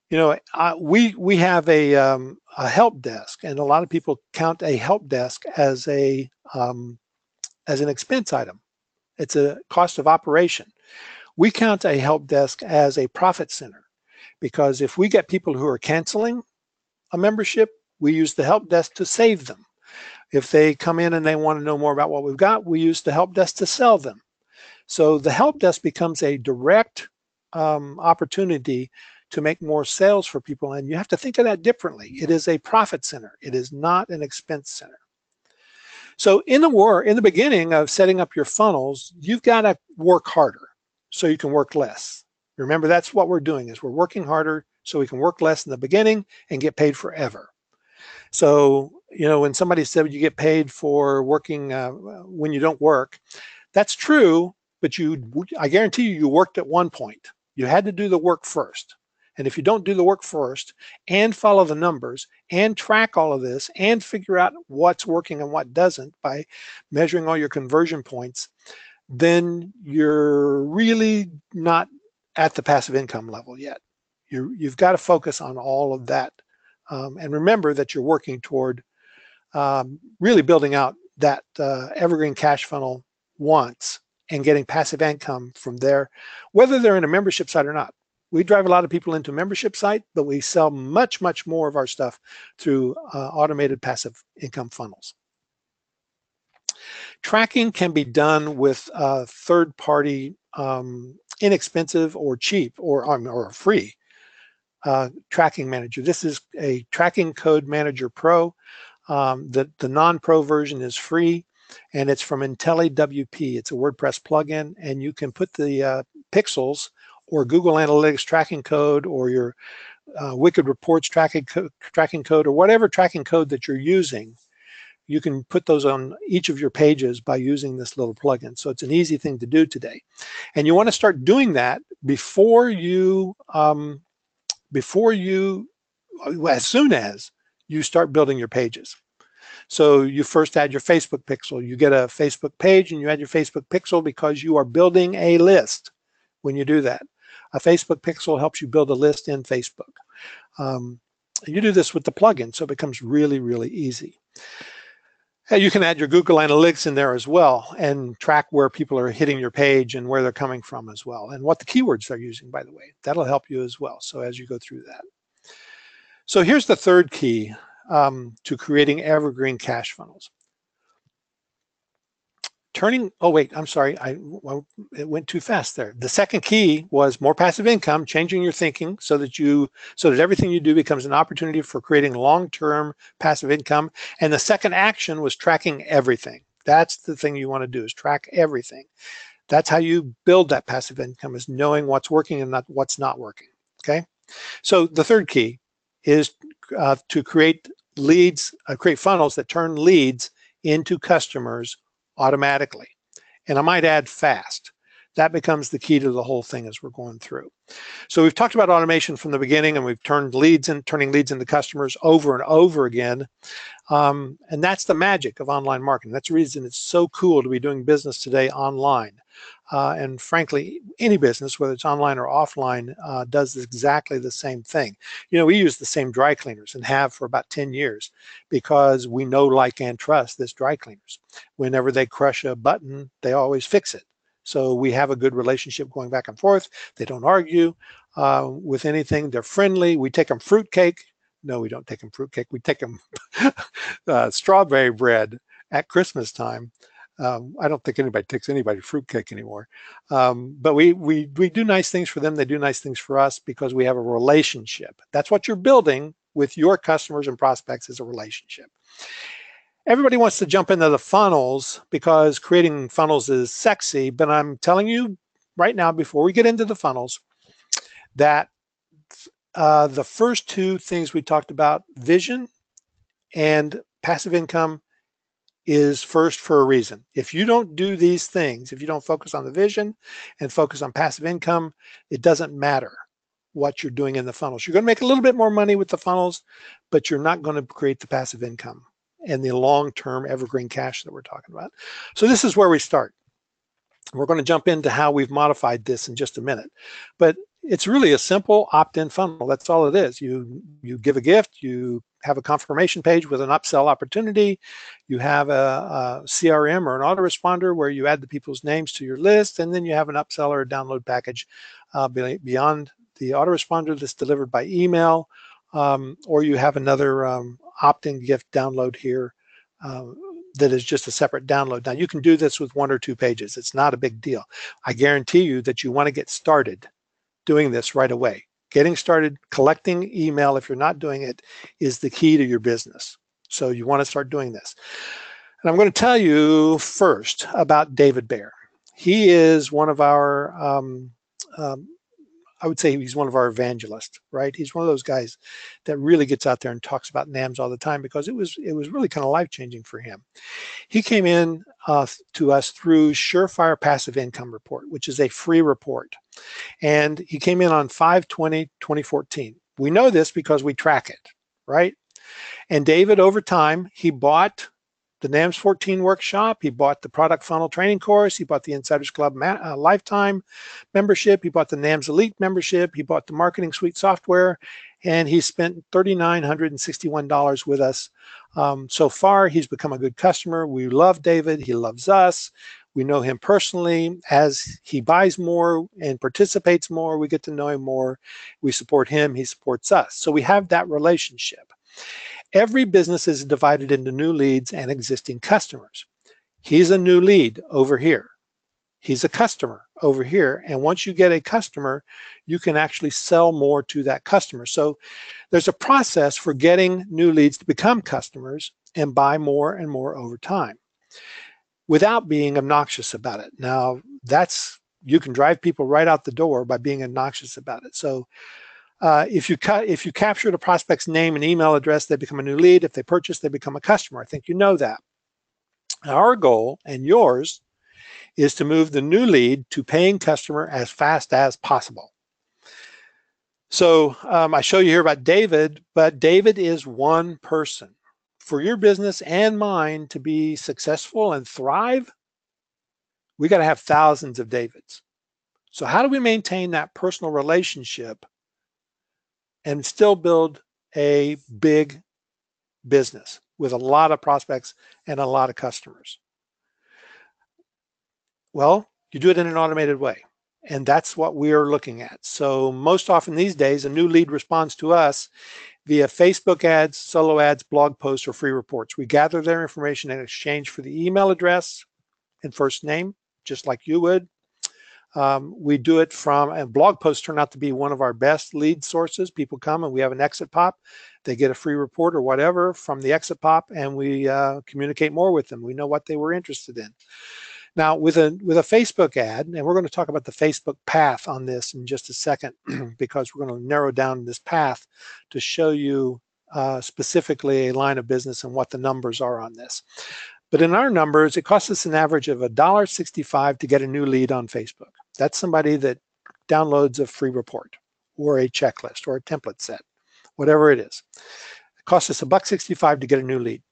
You know, we have a help desk, and a lot of people count a help desk as an expense item. It's a cost of operation. We count a help desk as a profit center, because if we get people who are canceling a membership, we use the help desk to save them. If they come in and they want to know more about what we've got, we use the help desk to sell them. So the help desk becomes a direct opportunity to make more sales for people, and you have to think of that differently. It is a profit center. It is not an expense center. So in the beginning of setting up your funnels, you've got to work harder so you can work less. Remember, that's what we're doing, is we're working harder so we can work less in the beginning and get paid forever. So, you know, when somebody said you get paid for working when you don't work, that's true, but I guarantee you worked at one point. You had to do the work first. And if you don't do the work first and follow the numbers and track all of this and figure out what's working and what doesn't by measuring all your conversion points, then you're really not at the passive income level yet. You've got to focus on all of that. And remember that you're working toward really building out that Evergreen Cash Funnel once and getting passive income from there, whether they're in a membership site or not. We drive a lot of people into a membership site, but we sell much, much more of our stuff through automated passive income funnels. Tracking can be done with third-party, inexpensive or cheap or free tracking manager. This is a Tracking Code Manager Pro. The non-pro version is free, and it's from IntelliWP. It's a WordPress plugin, and you can put the pixels or Google Analytics tracking code or your Wicked Reports tracking code or whatever tracking code that you're using. you can put those on each of your pages by using this little plugin. So it's an easy thing to do today. And you want to start doing that before you, as soon as you start building your pages. So you first add your Facebook pixel. You get a Facebook page and you add your Facebook pixel because you are building a list when you do that. A Facebook pixel helps you build a list in Facebook. You do this with the plugin, so it becomes really, really easy. You can add your Google Analytics in there as well and track where people are hitting your page and where they're coming from as well, and what the keywords they're using, by the way. That'll help you as well, so as you go through that. So here's the third key to creating evergreen cash funnels. Oh wait, I'm sorry, it went too fast there. The second key was more passive income, changing your thinking so that everything you do becomes an opportunity for creating long-term passive income. And the second action was tracking everything. That's the thing you want to do, is track everything. That's how you build that passive income, is knowing what's working and what's not working. Okay, so the third key is to create leads, create funnels that turn leads into customers automatically. And I might add fast. That becomes the key to the whole thing as we're going through. So we've talked about automation from the beginning, and we've turning leads into customers over and over again. And that's the magic of online marketing. That's the reason it's so cool to be doing business today online. And frankly, any business, whether it's online or offline, does exactly the same thing. You know, we use the same dry cleaners and have for about 10 years because we know, like, and trust this dry cleaners. Whenever they crush a button, they always fix it. So we have a good relationship going back and forth. They don't argue with anything. They're friendly. We take them fruitcake. No, we don't take them fruitcake. We take them strawberry bread at Christmas time. I don't think anybody takes anybody fruitcake anymore. But we do nice things for them. They do nice things for us because we have a relationship. That's what you're building with your customers and prospects, is a relationship. Everybody wants to jump into the funnels because creating funnels is sexy, but I'm telling you right now, before we get into the funnels, that the first two things we talked about, vision and passive income, is first for a reason. If you don't do these things, if you don't focus on the vision and focus on passive income, it doesn't matter what you're doing in the funnels. You're going to make a little bit more money with the funnels, but you're not going to create the passive income and the long-term evergreen cash that we're talking about. So this is where we start. We're going to jump into how we've modified this in just a minute, but it's really a simple opt-in funnel. That's all it is. You give a gift, you have a confirmation page with an upsell opportunity, you have a CRM or an autoresponder where you add the people's names to your list, and then you have an upsell or a download package beyond the autoresponder that's delivered by email, or you have another opt-in gift download here that is just a separate download. Now, you can do this with 1 or 2 pages. It's not a big deal. I guarantee you that you want to get started doing this right away. Getting started collecting email, if you're not doing it, is the key to your business. So you want to start doing this. And I'm going to tell you first about David Bear. He is one of our, I would say he's one of our evangelists, right? He's one of those guys that really gets out there and talks about NAMS all the time because it was really kind of life-changing for him. He came in to us through Surefire Passive Income Report, which is a free report. And he came in on 5/20/2014. We know this because we track it, right? And David, over time, he bought the NAMS 14 workshop, he bought the product funnel training course, he bought the Insiders Club lifetime membership, he bought the NAMS Elite membership, he bought the Marketing Suite software, and he spent $3,961 with us. So far, he's become a good customer. We love David, he loves us. We know him personally. As he buys more and participates more, we get to know him more. We support him, he supports us. So we have that relationship. Every business is divided into new leads and existing customers. He's a new lead over here. He's a customer over here. And once you get a customer, you can actually sell more to that customer. So there's a process for getting new leads to become customers and buy more and more over time without being obnoxious about it. Now, you can drive people right out the door by being obnoxious about it. So If you capture the prospect's name and email address, they become a new lead. If they purchase, they become a customer. I think you know that. Our goal and yours is to move the new lead to paying customer as fast as possible. So I show you here about David, but David is one person. For your business and mine to be successful and thrive, we got to have thousands of Davids. So how do we maintain that personal relationship and still build a big business with a lot of prospects and a lot of customers? Well, you do it in an automated way. And that's what we are looking at. So most often these days, a new lead responds to us via Facebook ads, solo ads, blog posts, or free reports. We gather their information in exchange for the email address and first name, just like you would. We do it from, and blog posts turn out to be one of our best lead sources. People come and we have an exit pop. They get a free report or whatever from the exit pop, and we communicate more with them. We know what they were interested in. Now, with a Facebook ad, and we're going to talk about the Facebook path on this in just a second, because we're going to narrow down this path to show you specifically a line of business and what the numbers are on this. But in our numbers, it costs us an average of $1.65 to get a new lead on Facebook. That's somebody that downloads a free report or a checklist or a template set, whatever it is. It costs us $1.65 to get a new lead.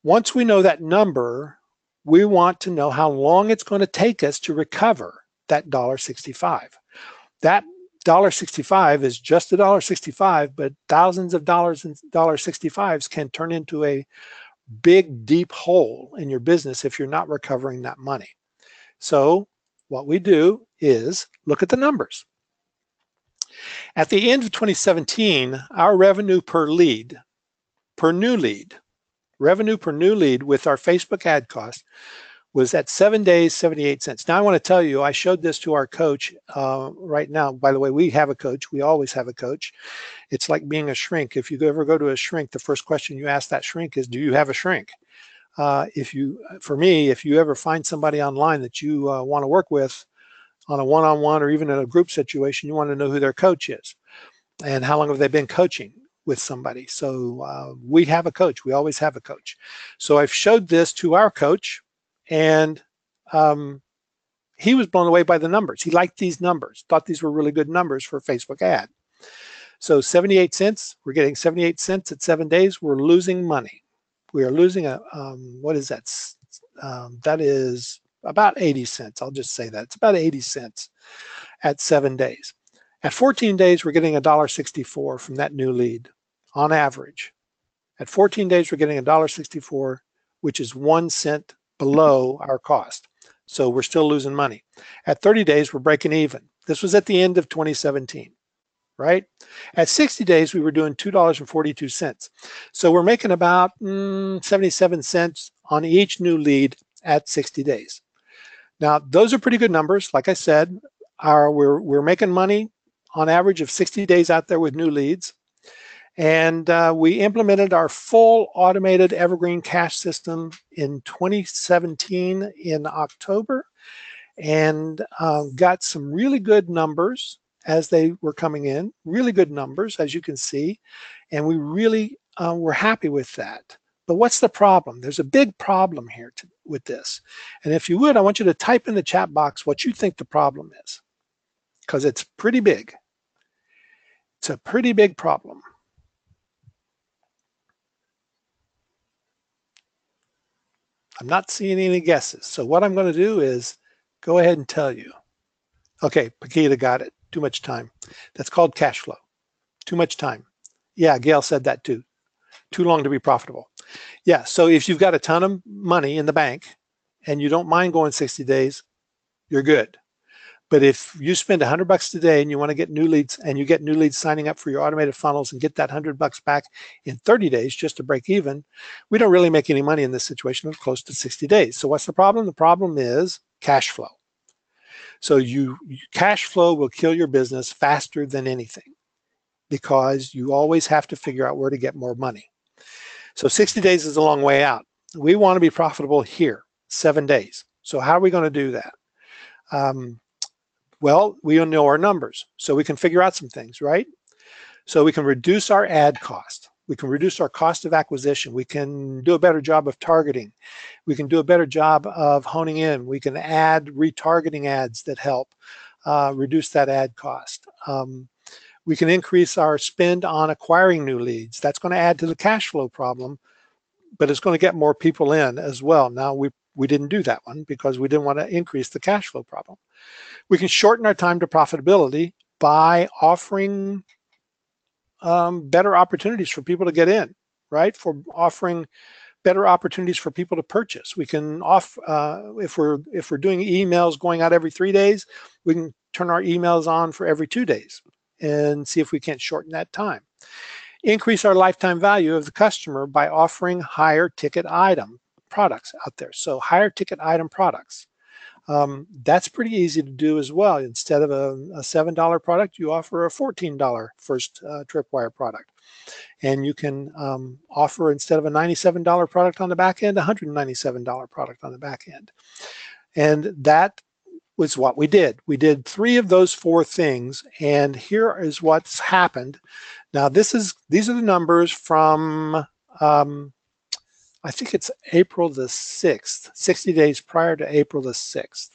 Once we know that number, we want to know how long it's going to take us to recover that $1.65. That $1.65 is just $1.65, but thousands of dollars in $1.65s can turn into a big, deep hole in your business if you're not recovering that money. So what we do is look at the numbers. At the end of 2017, our revenue per lead, per new lead, revenue per new lead with our Facebook ad cost was at 7 days, 78 cents. Now I want to tell you, I showed this to our coach right now. By the way, we have a coach. We always have a coach. It's like being a shrink. If you ever go to a shrink, the first question you ask that shrink is, do you have a shrink? For me, if you ever find somebody online that you want to work with on a one-on-one or even in a group situation, you want to know who their coach is and how long have they been coaching with somebody. So we have a coach. We always have a coach. So I've showed this to our coach, and he was blown away by the numbers. He liked these numbers, thought these were really good numbers for a Facebook ad. So 78 cents, we're getting 78 cents at 7 days. We're losing money. We are losing what is that? That is about 80 cents. I'll just say that. It's about 80 cents at 7 days. At 14 days, we're getting $1.64 from that new lead on average. At 14 days, we're getting $1.64, which is 1 cent below our cost. So we're still losing money. At 30 days, we're breaking even. This was at the end of 2017, right? At 60 days, we were doing $2.42. So we're making about 77 cents on each new lead at 60 days. Now, those are pretty good numbers. Like I said, we're making money on average of 60 days out there with new leads. And we implemented our full automated Evergreen Cash system in 2017 in October, and got some really good numbers as they were coming in, really good numbers, as you can see. And we really were happy with that. But what's the problem? There's a big problem here with this. And if you would, I want you to type in the chat box what you think the problem is, because it's pretty big. It's a pretty big problem. I'm not seeing any guesses. So what I'm going to do is go ahead and tell you. Okay, Paquita got it. Too much time. That's called cash flow. Too much time. Yeah, Gail said that too. Too long to be profitable. Yeah, so if you've got a ton of money in the bank and you don't mind going 60 days, you're good. But if you spend $100 today and you want to get new leads, and you get new leads signing up for your automated funnels and get that $100 back in 30 days just to break even, we don't really make any money in this situation of close to 60 days. So what's the problem? The problem is cash flow. So cash flow will kill your business faster than anything, because you always have to figure out where to get more money. So 60 days is a long way out. We want to be profitable here, 7 days. So how are we going to do that? Well, we know our numbers, so we can figure out some things, right? So we can reduce our ad cost. We can reduce our cost of acquisition. We can do a better job of targeting. We can do a better job of honing in. We can add retargeting ads that help reduce that ad cost. We can increase our spend on acquiring new leads. That's going to add to the cash flow problem, but it's going to get more people in as well. Now, we didn't do that one because we didn't want to increase the cash flow problem. We can shorten our time to profitability by offering better opportunities for people to get in, right? For offering better opportunities for people to purchase. We can if we're doing emails going out every 3 days, we can turn our emails on for every 2 days and see if we can't shorten that time. Increase our lifetime value of the customer by offering higher ticket item products out there. So higher ticket item products. That's pretty easy to do as well. Instead of a $7 product, you offer a $14 first tripwire product. And you can offer, instead of a $97 product on the back end, a $197 product on the back end. And that was what we did. We did 3 of those 4 things, and here is what's happened. Now these are the numbers from I think it's April the 6th, 60 days prior to April the 6th.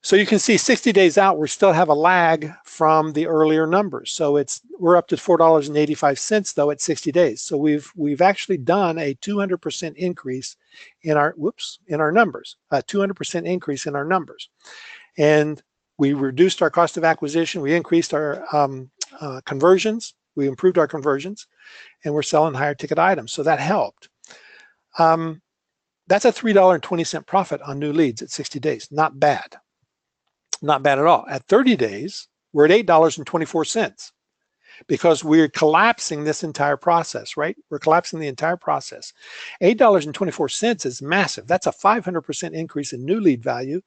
So you can see 60 days out, we still have a lag from the earlier numbers. So we're up to $4.85 though at 60 days. So we've actually done a 200% increase in our numbers, a 200% increase in our numbers. And we reduced our cost of acquisition. We increased our conversions. We improved our conversions, and we're selling higher ticket items. So that helped. That's a $3.20 profit on new leads at 60 days. Not bad. Not bad at all. At 30 days, we're at $8.24 because we're collapsing this entire process, right? We're collapsing the entire process. $8.24 is massive. That's a 500% increase in new lead value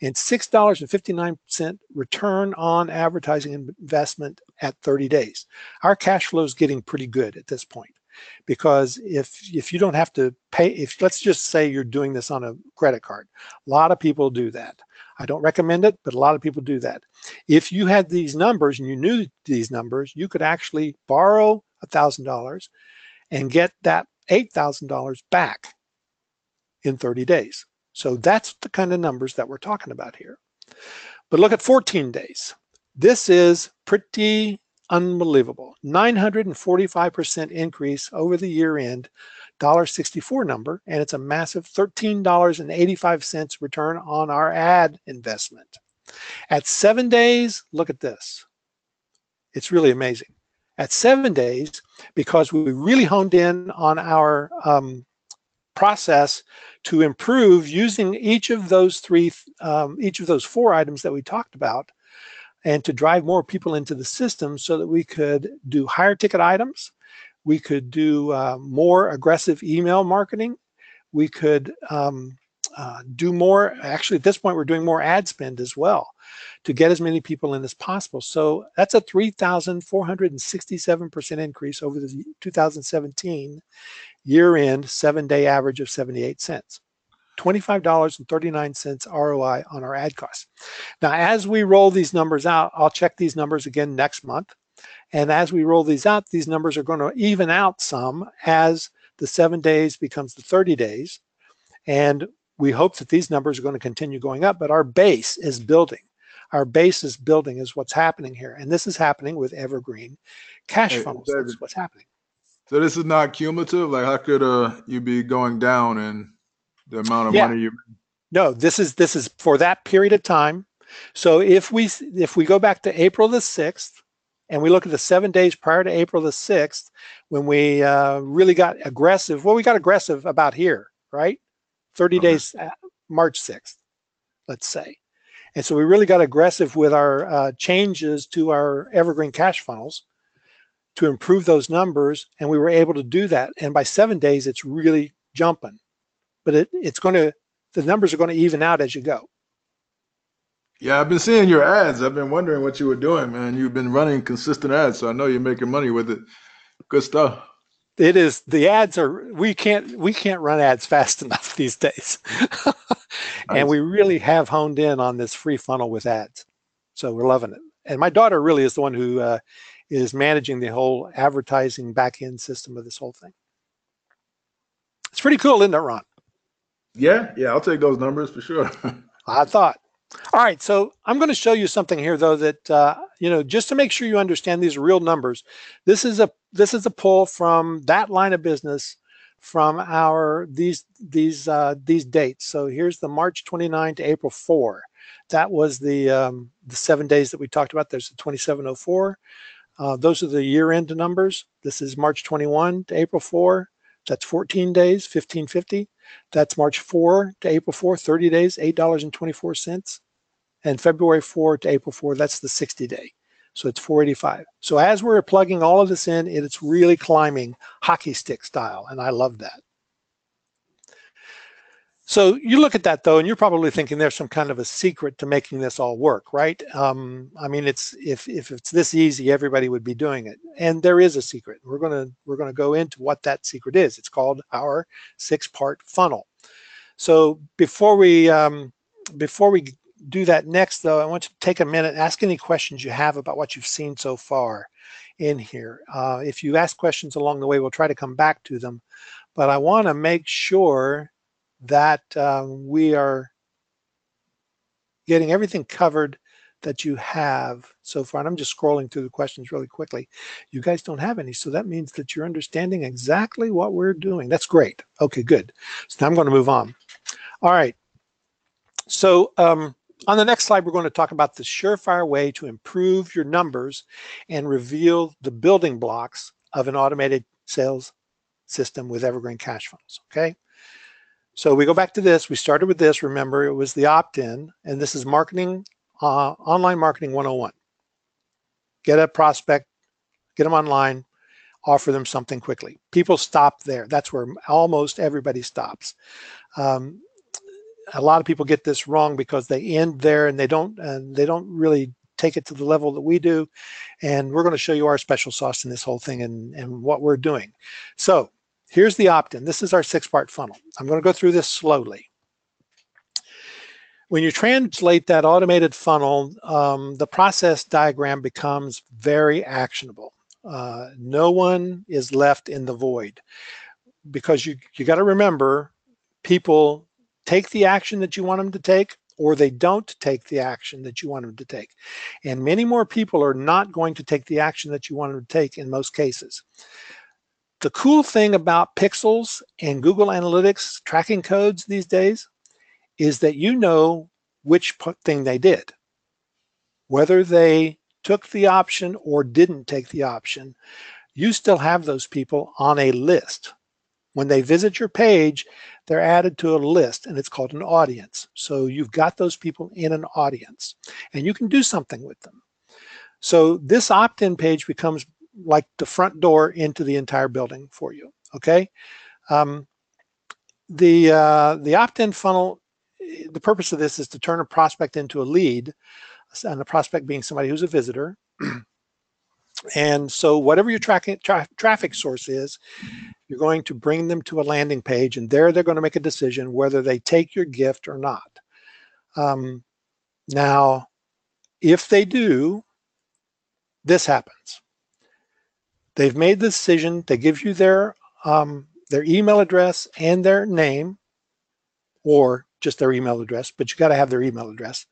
and $6.59 return on advertising investment at 30 days. Our cash flow is getting pretty good at this point. Because if you don't have to pay, let's just say you're doing this on a credit card, a lot of people do that. I don't recommend it, but a lot of people do that. If you had these numbers and you knew these numbers, you could actually borrow $1,000 and get that $8,000 back in 30 days. So that's the kind of numbers that we're talking about here. But look at 14 days. This is pretty unbelievable. 945% increase over the year end, $1.64 number, and it's a massive $13.85 return on our ad investment. At 7 days, look at this. It's really amazing. At 7 days, because we really honed in on our process to improve using each of those 4 items that we talked about, and to drive more people into the system so that we could do higher ticket items, we could do more aggressive email marketing, we could do more, actually at this point we're doing more ad spend as well to get as many people in as possible. So that's a 3,467% increase over the 2017 year-end 7-day average of 78 cents. $25.39 ROI on our ad costs. Now, as we roll these numbers out, I'll check these numbers again next month. And as we roll these out, these numbers are going to even out some as the 7 days becomes the 30 days. And we hope that these numbers are going to continue going up, but our base is building. Our base is building is what's happening here. And this is happening with Evergreen Cash Funnels. That's what's happening. So this is not cumulative? Like how could you be going down in the amount of money you? No, this is for that period of time. So if we go back to April the 6th and we look at the 7 days prior to April the 6th, when we really got aggressive, well, we got aggressive about here, right? 30 days, March 6th, let's say. And so we really got aggressive with our changes to our Evergreen Cash Funnels to improve those numbers, and we were able to do that. And by 7 days, it's really jumping. But the numbers are going to even out as you go. Yeah, I've been seeing your ads. I've been wondering what you were doing, man. You've been running consistent ads, so I know you're making money with it. Good stuff. It is. The ads are. We can't run ads fast enough these days, and we really have honed in on this free funnel with ads. So we're loving it. And my daughter really is the one who is managing the whole advertising back-end system of this whole thing. It's pretty cool, isn't it, Ron? Yeah, I'll take those numbers for sure. I thought. All right, so I'm going to show you something here, though, that just to make sure you understand these are real numbers. This is a pull from that line of business from these dates. So here's the March 29 to April 4. That was the 7 days that we talked about. There's the 2704. Those are the year-end numbers. This is March 21 to April 4. That's 14 days, 1550. That's March 4 to April 4, 30 days, $8.24. And February 4 to April 4, that's the 60 day. So it's 485. So as we're plugging all of this in, it's really climbing hockey stick style, and I love that. So you look at that, though, and you're probably thinking there's some kind of a secret to making this all work, right? I mean, if it's this easy, everybody would be doing it. And there is a secret. We're gonna go into what that secret is. It's called our 6-part funnel. So before we do that next, though, I want you to take a minute, ask any questions you have about what you've seen so far in here. If you ask questions along the way, we'll try to come back to them. But I want to make sure that we are getting everything covered that you have so far. And I'm just scrolling through the questions really quickly. You guys don't have any, so that means that you're understanding exactly what we're doing. That's great. Okay, good. So now I'm going to move on. All right. So on the next slide, we're going to talk about the surefire way to improve your numbers and reveal the building blocks of an automated sales system with Evergreen Cash Funnels. Okay. So we go back to this. We started with this. Remember, it was the opt-in, and this is marketing, online marketing 101. Get a prospect, get them online, offer them something quickly. People stop there. That's where almost everybody stops. A lot of people get this wrong because they end there and they don't really take it to the level that we do. And we're going to show you our special sauce in this whole thing and what we're doing. So here's the opt-in. This is our 6-part funnel. I'm going to go through this slowly. When you translate that automated funnel, the process diagram becomes very actionable. No one is left in the void, because you got to remember, people take the action that you want them to take, or they don't take the action that you want them to take. And many more people are not going to take the action that you want them to take in most cases. The cool thing about pixels and Google Analytics tracking codes these days is that you know which thing they did. Whether they took the option or didn't take the option, you still have those people on a list. When they visit your page, they're added to a list, and it's called an audience. So you've got those people in an audience, and you can do something with them. So this opt-in page becomes like the front door into the entire building for you, okay? The opt-in funnel, the purpose of this is to turn a prospect into a lead, and a prospect being somebody who's a visitor. And so whatever your traffic source is, you're going to bring them to a landing page, and there they're going to make a decision whether they take your gift or not. Now, if they do, this happens. They've made the decision. They give you their email address and their name, or just their email address, but you got to have their email address.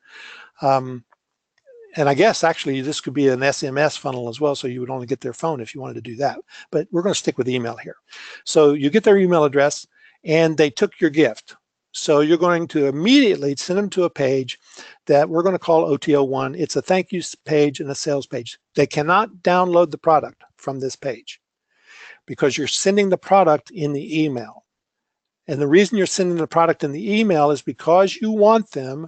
And I guess actually this could be an SMS funnel as well, so you would only get their phone if you wanted to do that. But we're going to stick with email here. So you get their email address, and they took your gift. So you're going to immediately send them to a page that we're going to call OTO1. It's a thank you page and a sales page. They cannot download the product from this page because you're sending the product in the email. And the reason you're sending the product in the email is because you want them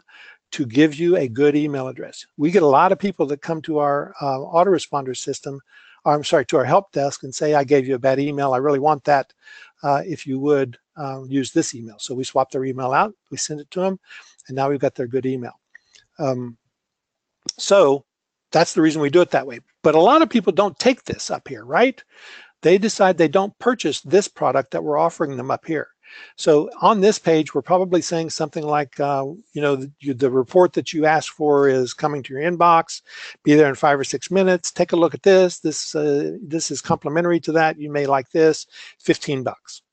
to give you a good email address. We get a lot of people that come to our autoresponder system, or I'm sorry, to our help desk and say, I gave you a bad email. I really want that. If you would use this email. So we swap their email out, we send it to them, and now we've got their good email. So that's the reason we do it that way. But a lot of people don't take this up here, right? They decide they don't purchase this product that we're offering them up here. So on this page, we're probably saying something like, the report that you asked for is coming to your inbox. Be there in 5 or 6 minutes. Take a look at this. This is complimentary to that. You may like this. $15,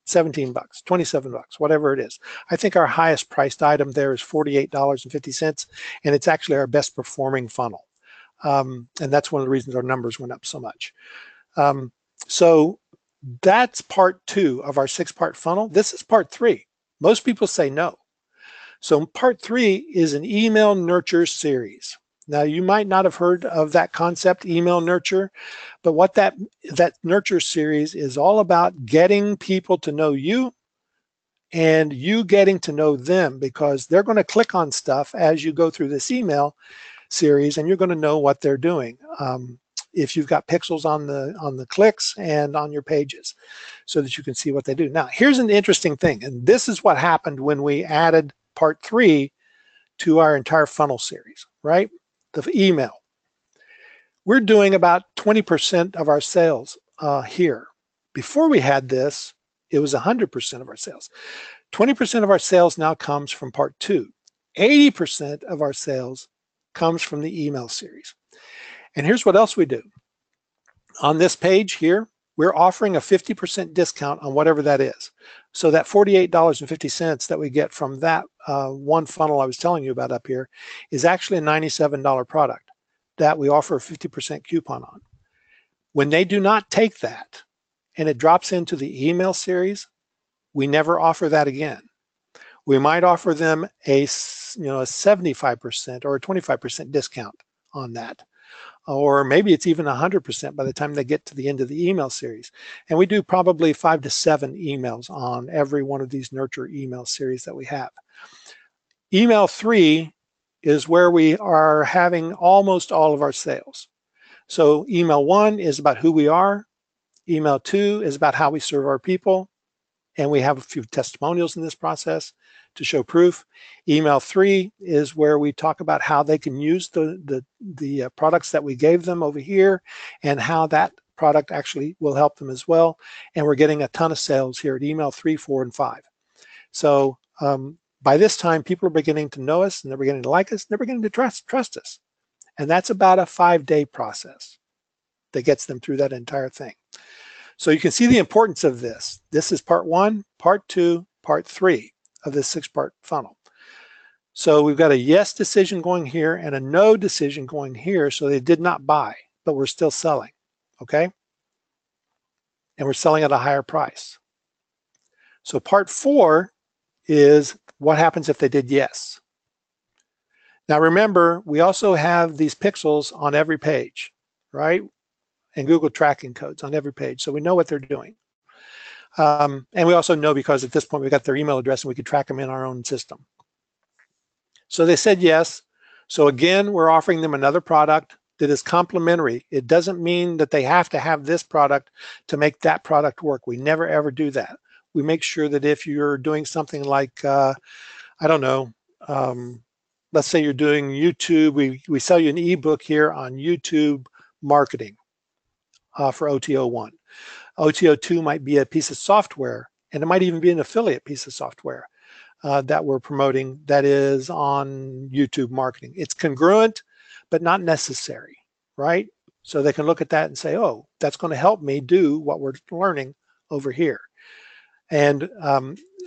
$17, $27, whatever it is. I think our highest priced item there is $48.50, and it's actually our best performing funnel. And that's one of the reasons our numbers went up so much. So that's part 2 of our 6-part funnel. This is part 3. Most people say no. So part 3 is an email nurture series. Now, you might not have heard of that concept, email nurture, but what that nurture series is all about, getting people to know you and you getting to know them, because they're going to click on stuff as you go through this email series, and you're going to know what they're doing. If you've got pixels on the clicks and on your pages, so that you can see what they do. Now, here's an interesting thing, and this is what happened when we added part 3 to our entire funnel series, right? The email. We're doing about 20% of our sales here. Before we had this, it was 100% of our sales. 20% of our sales now comes from part 2. 80% of our sales comes from the email series. And here's what else we do. On this page here, we're offering a 50% discount on whatever that is. So that $48.50 that we get from that one funnel I was telling you about up here is actually a $97 product that we offer a 50% coupon on. When they do not take that and it drops into the email series, we never offer that again. We might offer them a 75% or a 25% discount on that. Or maybe it's even 100% by the time they get to the end of the email series. And we do probably 5 to 7 emails on every one of these nurture email series that we have. Email 3 is where we are having almost all of our sales. So email 1 is about who we are. Email 2 is about how we serve our people. And we have a few testimonials in this process to show proof. Email 3 is where we talk about how they can use the products that we gave them over here, and how that product actually will help them as well. And we're getting a ton of sales here at email 3, 4, and 5. So by this time, people are beginning to know us, and they're beginning to like us, and they're beginning to trust us. And that's about a 5-day process that gets them through that entire thing. So you can see the importance of this. This is part 1, part 2, part 3 of this 6-part funnel. So we've got a yes decision going here and a no decision going here. So they did not buy, but we're still selling, okay? And we're selling at a higher price. So part 4 is what happens if they did yes. Now remember, we also have these pixels on every page, right? And Google tracking codes on every page. So we know what they're doing. And we also know, because at this point we got their email address and we could track them in our own system. So they said yes. So again, we're offering them another product that is complementary. It doesn't mean that they have to have this product to make that product work. We never ever do that. We make sure that if you're doing something like, I don't know, let's say you're doing YouTube, we sell you an ebook here on YouTube marketing for OTO1. OTO2 might be a piece of software, and it might even be an affiliate piece of software that we're promoting that is on YouTube marketing. It's congruent, but not necessary, right? So they can look at that and say, oh, that's going to help me do what we're learning over here. And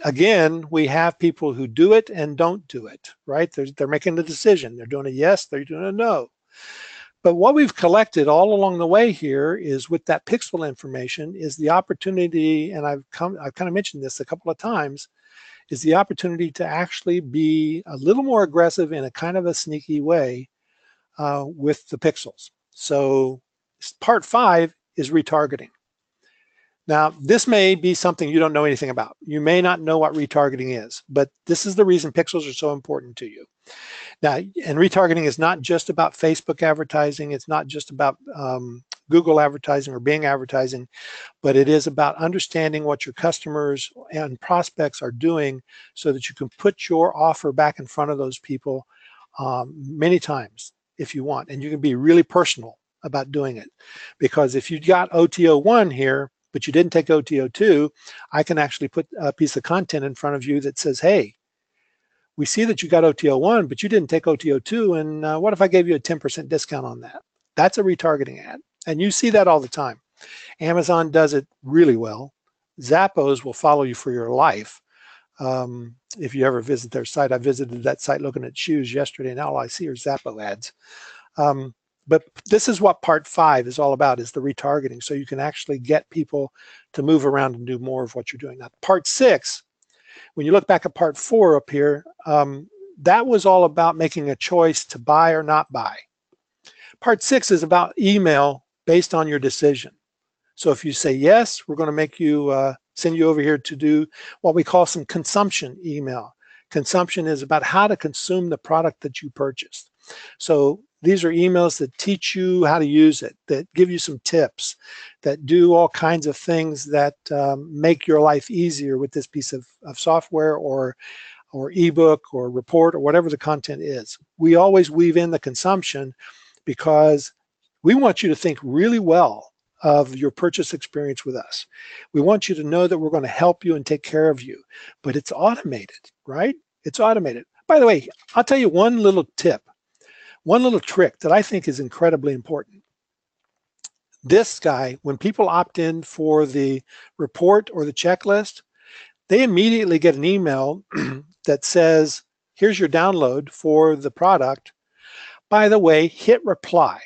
again, we have people who do it and don't do it, right? They're making the decision. They're doing a yes, they're doing a no. But what we've collected all along the way here is, with that pixel information, is the opportunity, and I've kind of mentioned this a couple of times, is the opportunity to actually be a little more aggressive in a kind of a sneaky way with the pixels. So part 5 is retargeting. Now, this may be something you don't know anything about. You may not know what retargeting is, but this is the reason pixels are so important to you. Now, and retargeting is not just about Facebook advertising. It's not just about Google advertising or Bing advertising, but it is about understanding what your customers and prospects are doing so that you can put your offer back in front of those people many times if you want. And you can be really personal about doing it. Because if you've got OTO1 here, but you didn't take OTO2, I can actually put a piece of content in front of you that says, hey, we see that you got OTO1, but you didn't take OTO2, and what if I gave you a 10% discount on that? That's a retargeting ad, and you see that all the time. Amazon does it really well. Zappos will follow you for your life. If you ever visit their site, I visited that site looking at shoes yesterday, and all I see are Zappo ads. But this is what part 5 is all about, is the retargeting. So you can actually get people to move around and do more of what you're doing. Now, part 6, when you look back at part 4 up here, that was all about making a choice to buy or not buy. Part 6 is about email based on your decision. So if you say yes, we're going to make you send you over here to do what we call some consumption email. Consumption is about how to consume the product that you purchased. So these are emails that teach you how to use it, that give you some tips, that do all kinds of things that make your life easier with this piece of software or ebook or report or whatever the content is. We always weave in the consumption because we want you to think really well of your purchase experience with us. We want you to know that we're going to help you and take care of you, but it's automated, right? It's automated. By the way, I'll tell you one little tip, one little trick that I think is incredibly important. This guy, when people opt in for the report or the checklist, they immediately get an email that says, here's your download for the product. By the way, hit reply,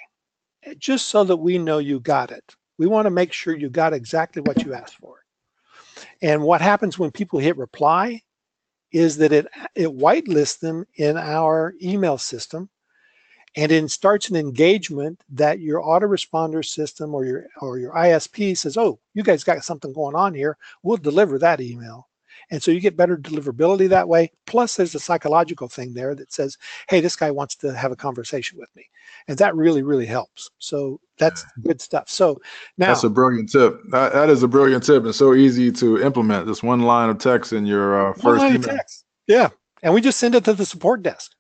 just so that we know you got it. We want to make sure you got exactly what you asked for. And what happens when people hit reply is that it whitelists them in our email system, and it starts an engagement that your autoresponder system or your ISP says, oh, you guys got something going on here. We'll deliver that email. And so you get better deliverability that way. Plus, there's a psychological thing there that says, hey, this guy wants to have a conversation with me. And that really, really helps. So that's good stuff. So now that's a brilliant tip. That is a brilliant tip, and so easy to implement. Just one line of text in your first email. Text. Yeah. And we just send it to the support desk.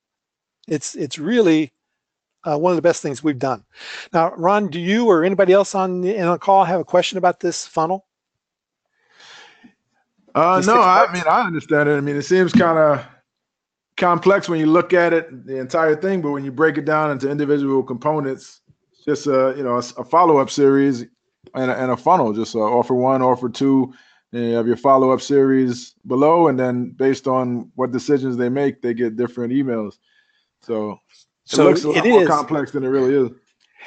It's really one of the best things we've done. Now, Ron, do you or anybody else on the call have a question about this funnel? No, I mean, I understand it. I mean, it seems kind of complex when you look at it, the entire thing, but when you break it down into individual components, it's just a follow-up series and a funnel, just offer 1, offer 2, and you have your follow-up series below, and then based on what decisions they make, they get different emails. So it looks a lot more complex than it really is.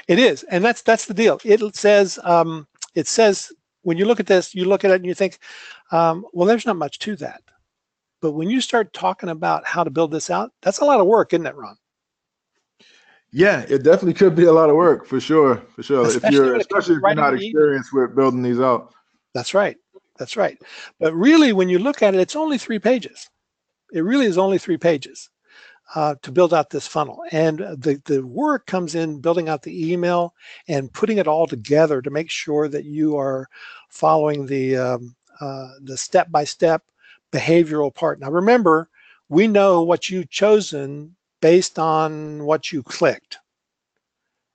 It is, and that's the deal. It says when you look at this, you look at it and you think, well, there's not much to that. But when you start talking about how to build this out, that's a lot of work, isn't it, Ron? Yeah, it definitely could be a lot of work, for sure. Especially if you're not experienced with building these out. That's right. But really, when you look at it, it's only 3 pages. It really is only 3 pages to build out this funnel. And the work comes in building out the email and putting it all together to make sure that you are following the step-by-step behavioral part. Now, remember, we know what you've chosen based on what you clicked.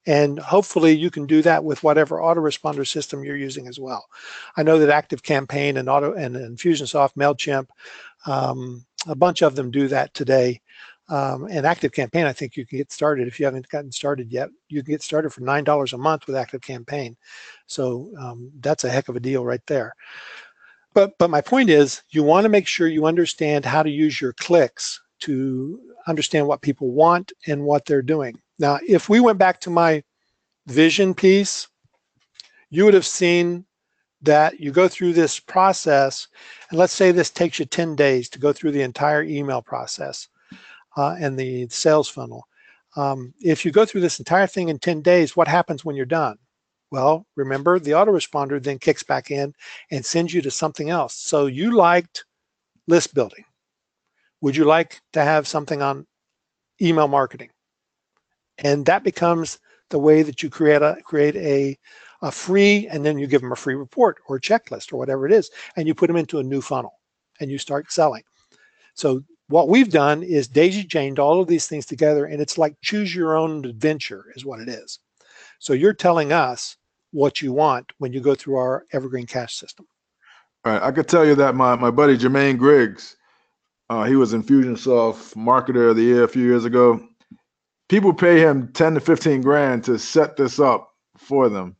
And hopefully you can do that with whatever autoresponder system you're using as well. I know that ActiveCampaign and Infusionsoft, MailChimp, a bunch of them do that today. And ActiveCampaign, I think you can get started. If you haven't gotten started yet, you can get started for $9 a month with ActiveCampaign. So that's a heck of a deal right there. But my point is, you want to make sure you understand how to use your clicks to understand what people want and what they're doing. Now, if we went back to my vision piece, you would have seen that you go through this process, and let's say this takes you 10 days to go through the entire email process and the sales funnel. If you go through this entire thing in 10 days, what happens when you're done? Well, remember, the autoresponder then kicks back in and sends you to something else. So you liked list building. Would you like to have something on email marketing? And that becomes the way that you create a free, and then you give them a free report or a checklist or whatever it is, and you put them into a new funnel and you start selling. So what we've done is daisy-chained all of these things together, and it's like choose your own adventure is what it is. So you're telling us what you want when you go through our Evergreen Cash system. All right, I could tell you that my buddy Jermaine Griggs, he was Infusionsoft Marketer of the Year a few years ago. People pay him 10 to 15 grand to set this up for them.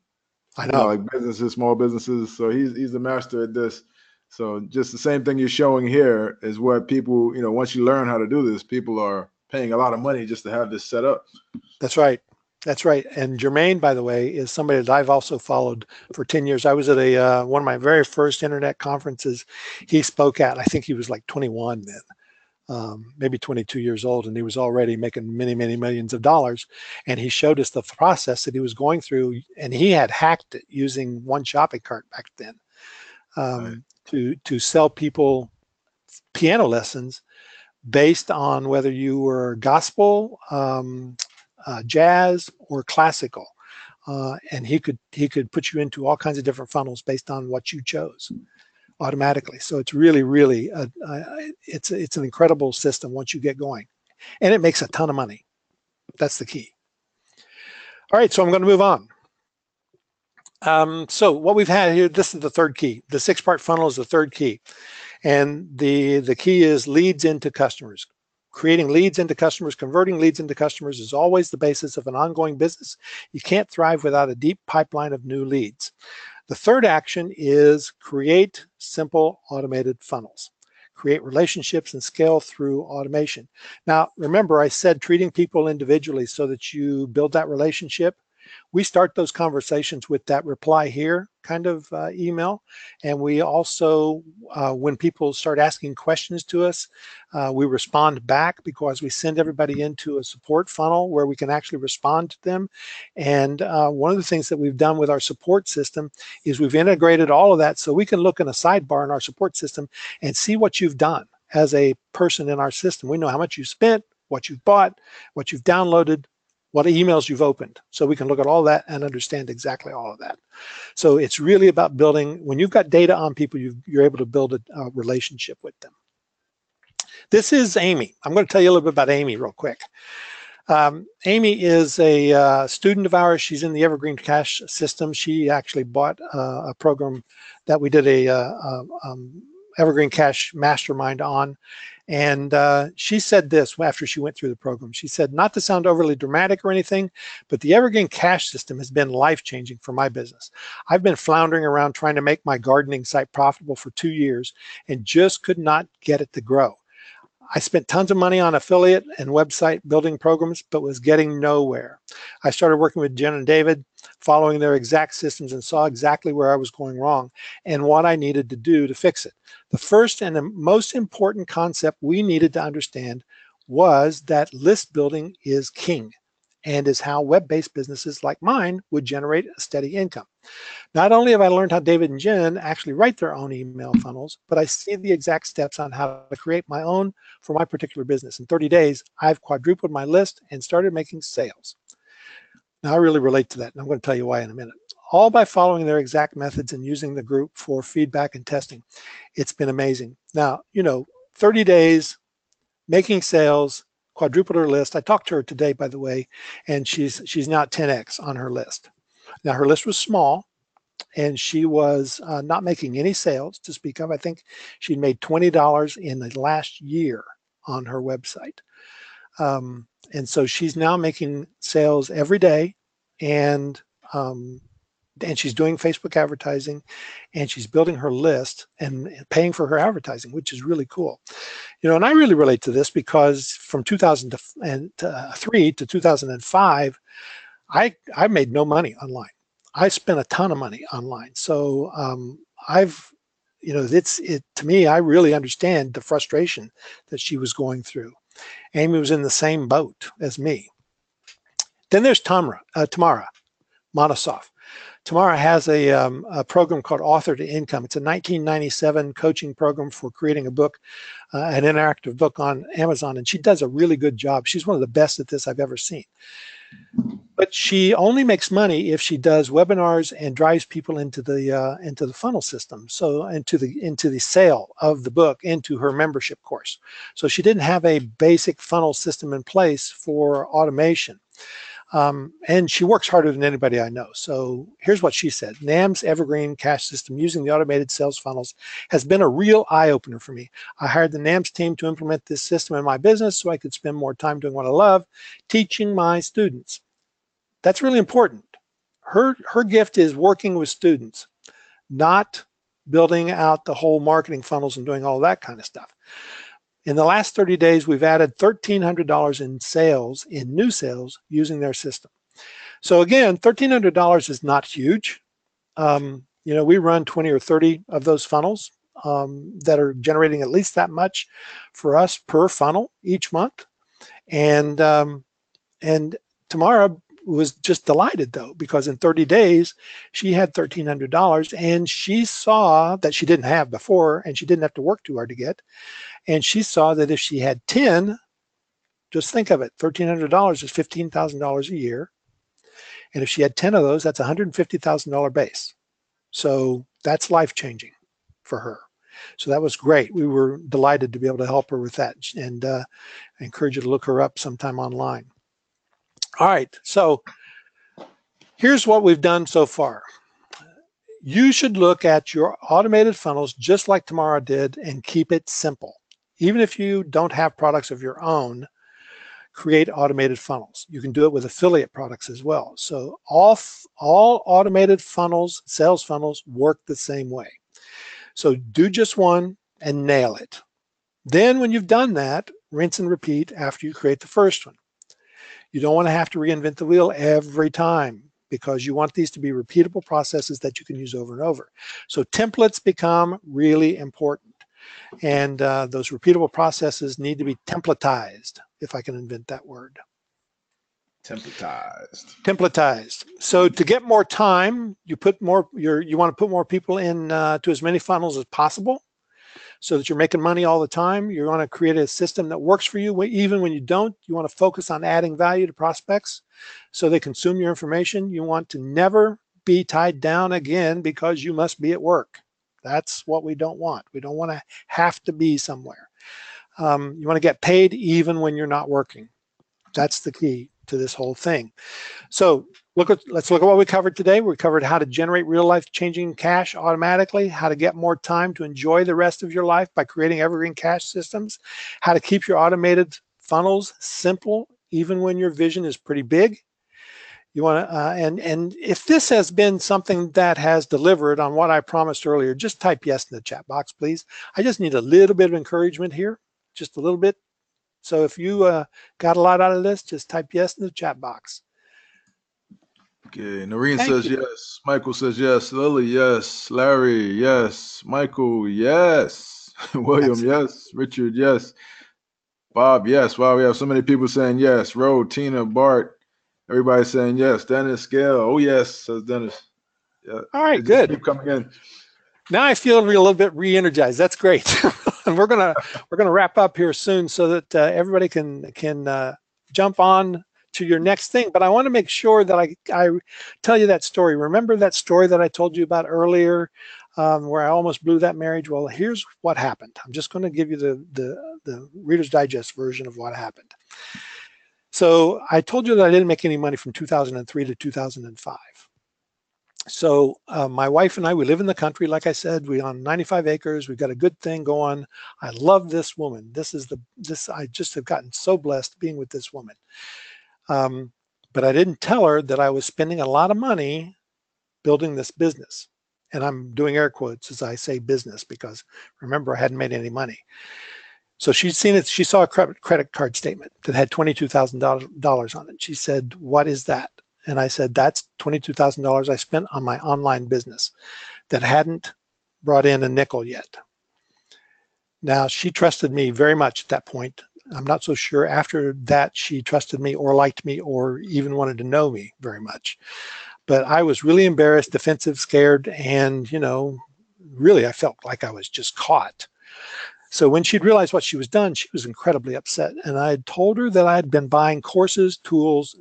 I You know. know, like businesses, small businesses. So he's the master at this. So just the same thing you're showing here is what people, you know, once you learn how to do this, people are paying a lot of money just to have this set up. That's right. That's right. And Jermaine, by the way, is somebody that I've also followed for 10 years. I was at a one of my very first internet conferences he spoke at. I think he was like 21 then, maybe 22 years old, and he was already making many, many millions of dollars. And he showed us the process that he was going through, and he had hacked it using one shopping cart back then Right. to sell people piano lessons based on whether you were gospel, jazz, or classical, and he could put you into all kinds of different funnels based on what you chose automatically. So it's really it's an incredible system once you get going, and it makes a ton of money. That's the key. All right, so I'm going to move on. So what we've had here, this is the third key. The 6-part funnel is the third key, and the key is leads into customers. Creating leads into customers, converting leads into customers is always the basis of an ongoing business. You can't thrive without a deep pipeline of new leads. The third action is create simple automated funnels. Create relationships and scale through automation. Now, remember, I said treating people individually so that you build that relationship. We start those conversations with that reply here kind of email. And we also, when people start asking questions to us, we respond back because we send everybody into a support funnel where we can actually respond to them. And one of the things that we've done with our support system is we've integrated all of that so we can look in a sidebar in our support system and see what you've done as a person in our system. We know how much you spent, what you've bought, what you've downloaded, what emails you've opened. So we can look at all that and understand exactly all of that. So it's really about building, when you've got data on people, you're able to build a relationship with them. This is Amy. I'm going to tell you a little bit about Amy real quick. Amy is a student of ours. She's in the Evergreen Cash system. She actually bought a program that we did a Evergreen Cash mastermind on. And she said this after she went through the program. She said, not to sound overly dramatic or anything, but the Evergreen Cash system has been life-changing for my business. I've been floundering around trying to make my gardening site profitable for 2 years and just could not get it to grow. I spent tons of money on affiliate and website building programs, but was getting nowhere. I started working with Jen and David, following their exact systems, and saw exactly where I was going wrong and what I needed to do to fix it. The first and the most important concept we needed to understand was that list building is king and is how web-based businesses like mine would generate a steady income. Not only have I learned how David and Jen actually write their own email funnels, but I see the exact steps on how to create my own for my particular business. In 30 days, I've quadrupled my list and started making sales. Now, I really relate to that, and I'm going to tell you why in a minute. All by following their exact methods and using the group for feedback and testing. It's been amazing. Now, 30 days, making sales, quadrupled her list. I talked to her today, by the way, and she's now at 10x on her list. Now, her list was small, and she was not making any sales to speak of. I think she'd made $20 in the last year on her website. And so she's now making sales every day, and she's doing Facebook advertising, and she's building her list and paying for her advertising, which is really cool. And I really relate to this because from 2003 to 2005, I made no money online. I spent a ton of money online. So to me, I really understand the frustration that she was going through. Amy was in the same boat as me. Then there's Tamara Monosoff. Tamara has a program called Author to Income. It's a 1997 coaching program for creating a book, an interactive book on Amazon, and she does a really good job. She's one of the best at this I've ever seen. But she only makes money if she does webinars and drives people into the funnel system, so into the sale of the book into her membership course. So she didn't have a basic funnel system in place for automation. And she works harder than anybody I know. So here's what she said. NAMS Evergreen Cash System using the automated sales funnels has been a real eye-opener for me. I hired the NAMS team to implement this system in my business so I could spend more time doing what I love, teaching my students. That's really important. Her gift is working with students, not building out the whole marketing funnels and doing all that kind of stuff. In the last 30 days, we've added $1,300 in sales, in new sales, using their system. So again, $1,300 is not huge. We run 20 or 30 of those funnels that are generating at least that much for us per funnel each month. And Tamara was just delighted, though, because in 30 days, she had $1,300, and she saw that she didn't have before, and she didn't have to work too hard to get. And she saw that if she had 10, just think of it, $1,300 is $15,000 a year. And if she had 10 of those, that's $150,000 base. So that's life-changing for her. So that was great. We were delighted to be able to help her with that. And I encourage you to look her up sometime online. All right, so here's what we've done so far. You should look at your automated funnels just like Tamara did and keep it simple. Even if you don't have products of your own, create automated funnels. You can do it with affiliate products as well. So all automated funnels, sales funnels, work the same way. So do just one and nail it. Then when you've done that, rinse and repeat after you create the first one. You don't want to have to reinvent the wheel every time because you want these to be repeatable processes that you can use over and over. So templates become really important. And those repeatable processes need to be templatized, if I can invent that word. Templatized. So to get more time, you want to put more people in to as many funnels as possible so that you're making money all the time. You want to create a system that works for you. Even when you don't, you want to focus on adding value to prospects so they consume your information. You want to never be tied down again because you must be at work. That's what we don't want. We don't want to have to be somewhere. You want to get paid even when you're not working. That's the key to this whole thing. So let's look at what we covered today. We covered how to generate real life changing cash automatically, how to get more time to enjoy the rest of your life by creating evergreen cash systems, how to keep your automated funnels simple even when your vision is pretty big. You want to, and if this has been something that has delivered on what I promised earlier, just type yes in the chat box, please. I just need a little bit of encouragement here, just a little bit. So if you got a lot out of this, just type yes in the chat box. Okay, Noreen says yes. Michael says yes. Lily, yes. Larry, yes. Michael, yes. William, yes. Richard, yes. Bob, yes. Wow, we have so many people saying yes. Ro, Tina, Bart, everybody saying yes. Dennis, Gail, oh yes, says Dennis. Yeah. All right, good. Keep coming in. Now I feel a little bit re-energized. That's great. And we're gonna wrap up here soon so that everybody can jump on to your next thing. But I want to make sure that I tell you that story. Remember that story that I told you about earlier, where I almost blew that marriage? Well, here's what happened. I'm just going to give you the Reader's Digest version of what happened. So I told you that I didn't make any money from 2003 to 2005. So my wife and I, we live in the country. Like I said, we own 95 acres. We've got a good thing going. I love this woman. I just have gotten so blessed being with this woman. But I didn't tell her that I was spending a lot of money building this business. And I'm doing air quotes as I say business because remember, I hadn't made any money. So she'd seen it. She saw a credit card statement that had $22,000 on it. She said, "What is that?" And I said, "That's $22,000 I spent on my online business that hadn't brought in a nickel yet." Now, she trusted me very much at that point. I'm not so sure after that she trusted me or liked me or even wanted to know me very much. But I was really embarrassed, defensive, scared, and, really I felt like I was just caught. So when she'd realized what she was done, she was incredibly upset. And I had told her that I had been buying courses, tools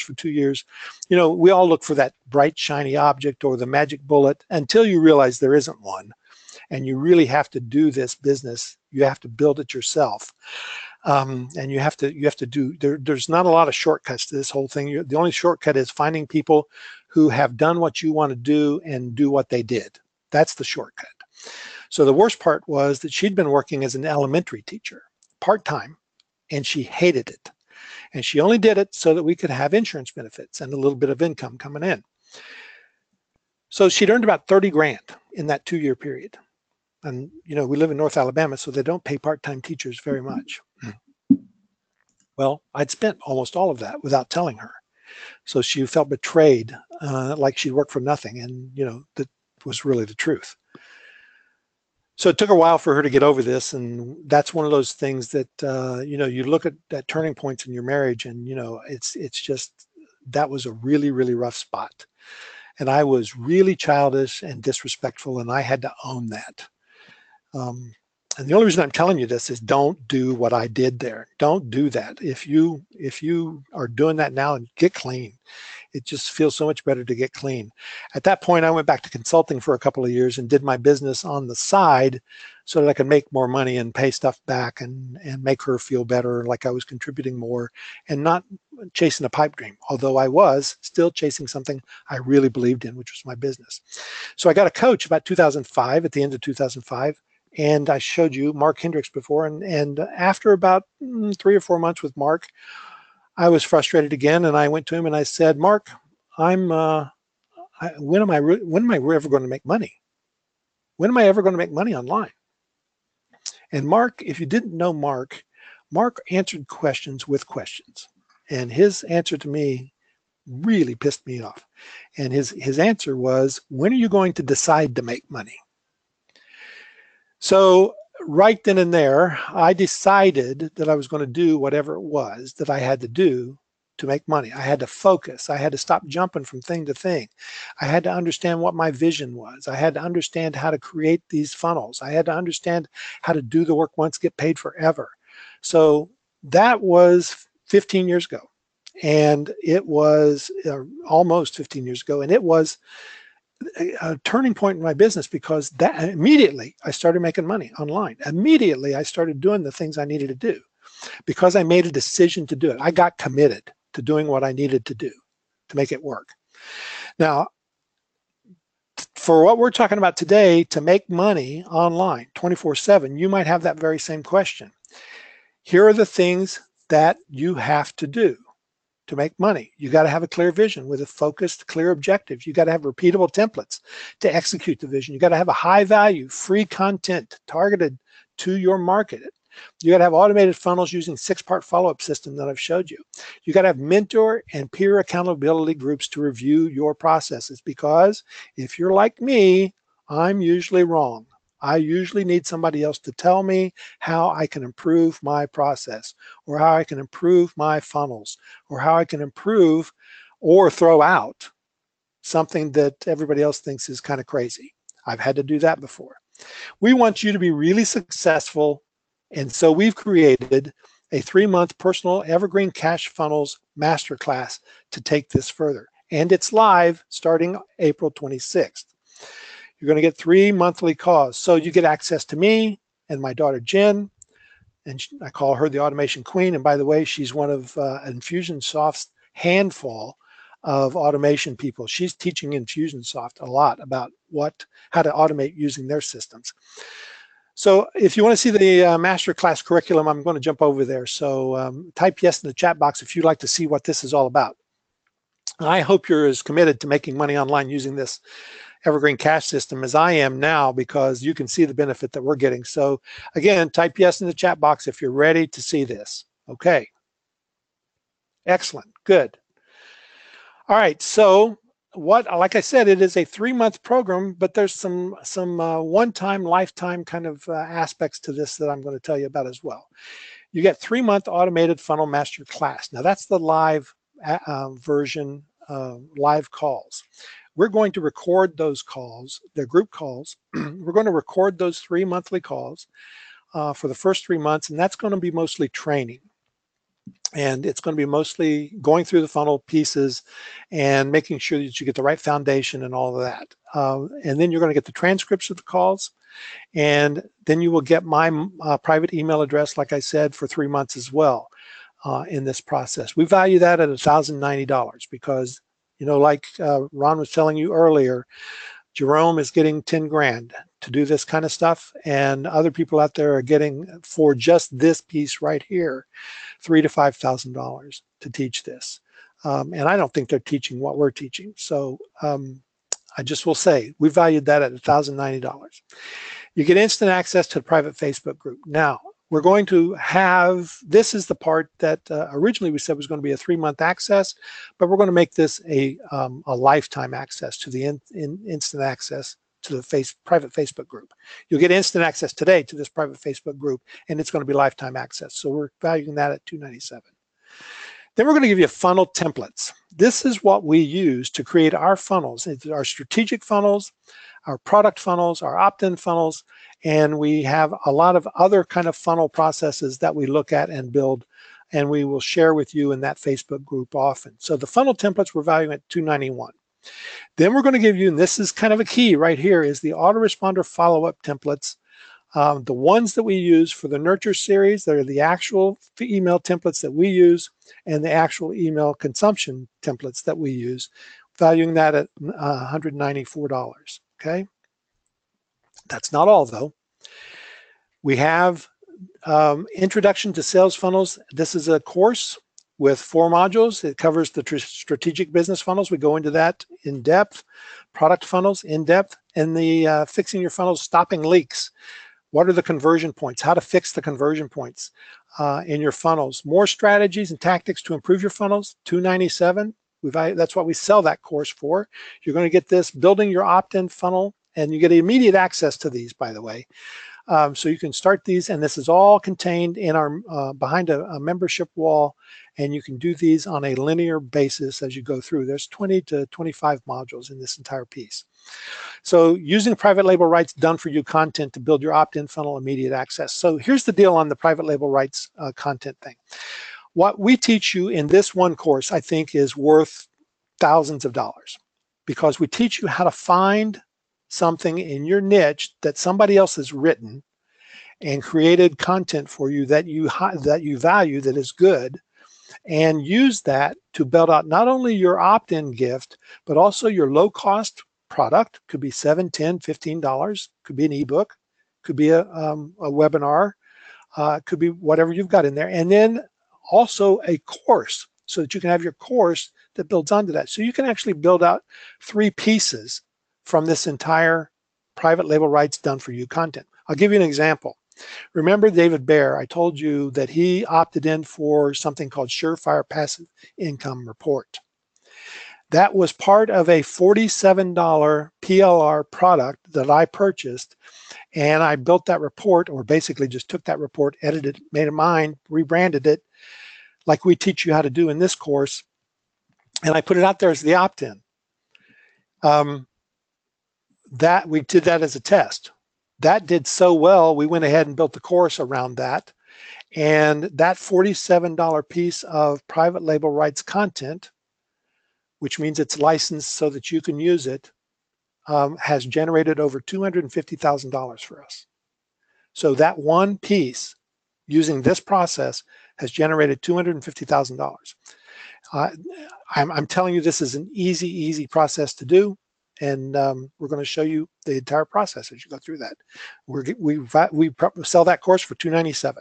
for 2 years. We all look for that bright, shiny object or the magic bullet until you realize there isn't one. And you really have to do this business. You have to build it yourself. And you have to do, there's not a lot of shortcuts to this whole thing. The only shortcut is finding people who have done what you want to do and do what they did. That's the shortcut. So the worst part was that she'd been working as an elementary teacher, part-time, and she hated it. And she only did it so that we could have insurance benefits and a little bit of income coming in. So she'd earned about 30 grand in that 2-year period. And, you know, we live in North Alabama, so they don't pay part-time teachers very much. Well, I'd spent almost all of that without telling her. So she felt betrayed, like she'd worked for nothing. And, you know, that was really the truth. So it took a while for her to get over this. And that's one of those things that, you know, you look at turning points in your marriage and, you know, it's just, that was a really, really rough spot. And I was really childish and disrespectful, and I had to own that. And the only reason I'm telling you this is don't do what I did there. Don't do that. If you are doing that now, and get clean. It just feels so much better to get clean. At that point, I went back to consulting for a couple of years and did my business on the side so that I could make more money and pay stuff back and make her feel better, like I was contributing more and not chasing a pipe dream, although I was still chasing something I really believed in, which was my business. So I got a coach about 2005, at the end of 2005, and I showed you Mark Hendricks before. And after about 3 or 4 months with Mark, I was frustrated again, and I went to him and I said, Mark, when am I ever going to make money? When am I ever going to make money online? And Mark, if you didn't know Mark answered questions with questions. And his answer to me really pissed me off. And his answer was, when are you going to decide to make money? So right then and there, I decided that I was going to do whatever it was that I had to do to make money. I had to focus. I had to stop jumping from thing to thing. I had to understand what my vision was. I had to understand how to create these funnels. I had to understand how to do the work once, get paid forever. So that was 15 years ago. And it was almost 15 years ago. And it was a turning point in my business, because that immediately I started making money online. Immediately I started doing the things I needed to do because I made a decision to do it. I got committed to doing what I needed to do to make it work. Now, for what we're talking about today, to make money online 24/7, you might have that very same question. Here are the things that you have to do to make money. You got to have a clear vision with a focused, clear objectives. You got to have repeatable templates to execute the vision. You got to have a high value, free content targeted to your market. You got to have automated funnels using 6-part follow-up system that I've showed you. You got to have mentor and peer accountability groups to review your processes, because if you're like me, I'm usually wrong. I usually need somebody else to tell me how I can improve my process, or how I can improve my funnels, or how I can improve or throw out something that everybody else thinks is kind of crazy. I've had to do that before. We want you to be really successful, and so we've created a 3-month personal Evergreen Cash Funnels Masterclass to take this further. And it's live starting April 26th. You're going to get 3 monthly calls. So you get access to me and my daughter, Jen, and I call her the automation queen. And by the way, she's one of Infusionsoft's handful of automation people. She's teaching Infusionsoft a lot about how to automate using their systems. So if you want to see the masterclass curriculum, I'm going to jump over there. So type yes in the chat box if you'd like to see what this is all about. I hope you're as committed to making money online using this Evergreen Cash system as I am now, because you can see the benefit that we're getting. So again, type yes in the chat box if you're ready to see this. Okay. Excellent. Good. All right. So like I said, it is a 3-month program, but there's some one-time, lifetime kind of aspects to this that I'm going to tell you about as well. You get 3-month automated funnel master class. Now that's the live version, live calls. We're going to record those calls, they're group calls. We're going to record those 3 monthly calls for the first 3 months, and that's going to be mostly training. And it's going to be mostly going through the funnel pieces and making sure that you get the right foundation and all of that. And then you're going to get the transcripts of the calls. And then you will get my private email address, like I said, for 3 months as well in this process. We value that at $1,090 because, you know, like Ron was telling you earlier, Jerome is getting 10 grand to do this kind of stuff, and other people out there are getting, for just this piece right here, $3,000 to $5,000 to teach this. And I don't think they're teaching what we're teaching. So I just will say we valued that at $1,090. You get instant access to the private Facebook group. Now, we're going to have, this is the part that originally we said was going to be a 3-month access, but we're going to make this a lifetime access to the instant access to the private Facebook group. You'll get instant access today to this private Facebook group, and it's going to be lifetime access. So we're valuing that at $297. Then we're going to give you funnel templates. This is what we use to create our funnels. It's our strategic funnels, our product funnels, our opt-in funnels, and we have a lot of other kind of funnel processes that we look at and build, and we will share with you in that Facebook group often. So the funnel templates we're valuing at $291. Then we're going to give you, and this is kind of a key right here, is the autoresponder follow-up templates. The ones that we use for the Nurture series, they're the actual email templates that we use and the actual email consumption templates that we use, valuing that at $194, okay? That's not all, though. We have Introduction to Sales Funnels. This is a course with 4 modules. It covers the strategic business funnels. We go into that in depth, product funnels in depth, and the fixing your funnels, stopping leaks. What are the conversion points? How to fix the conversion points in your funnels. More strategies and tactics to improve your funnels, $297. That's what we sell that course for. You're going to get this, building your opt-in funnel, and you get immediate access to these, by the way. So you can start these, and this is all contained in our behind a membership wall, and you can do these on a linear basis as you go through. There's 20 to 25 modules in this entire piece. So using private label rights done for you content to build your opt-in funnel, immediate access. So here's the deal on the private label rights content thing. What we teach you in this one course, I think, is worth thousands of dollars, because we teach you how to find something in your niche that somebody else has written and created content for you that you value, that is good, and use that to build out not only your opt-in gift, but also your low-cost product. Could be $7, $10, $15, could be an ebook, could be a webinar, could be whatever you've got in there, and then also a course, so that you can have your course that builds onto that. So you can actually build out 3 pieces from this entire private label rights done for you content. I'll give you an example. Remember David Baer? I told you that he opted in for something called Surefire Passive Income Report. That was part of a $47 PLR product that I purchased, and I built that report, or basically just took that report, edited it, made it mine, rebranded it like we teach you how to do in this course, and I put it out there as the opt-in. That we did that as a test. That did so well, we went ahead and built the course around that, and that $47 piece of private label rights content, which means it's licensed so that you can use it, has generated over $250,000 for us. So that one piece, using this process, has generated $250,000. I'm telling you, this is an easy process to do, and we're going to show you the entire process as you go through that. We sell that course for $297.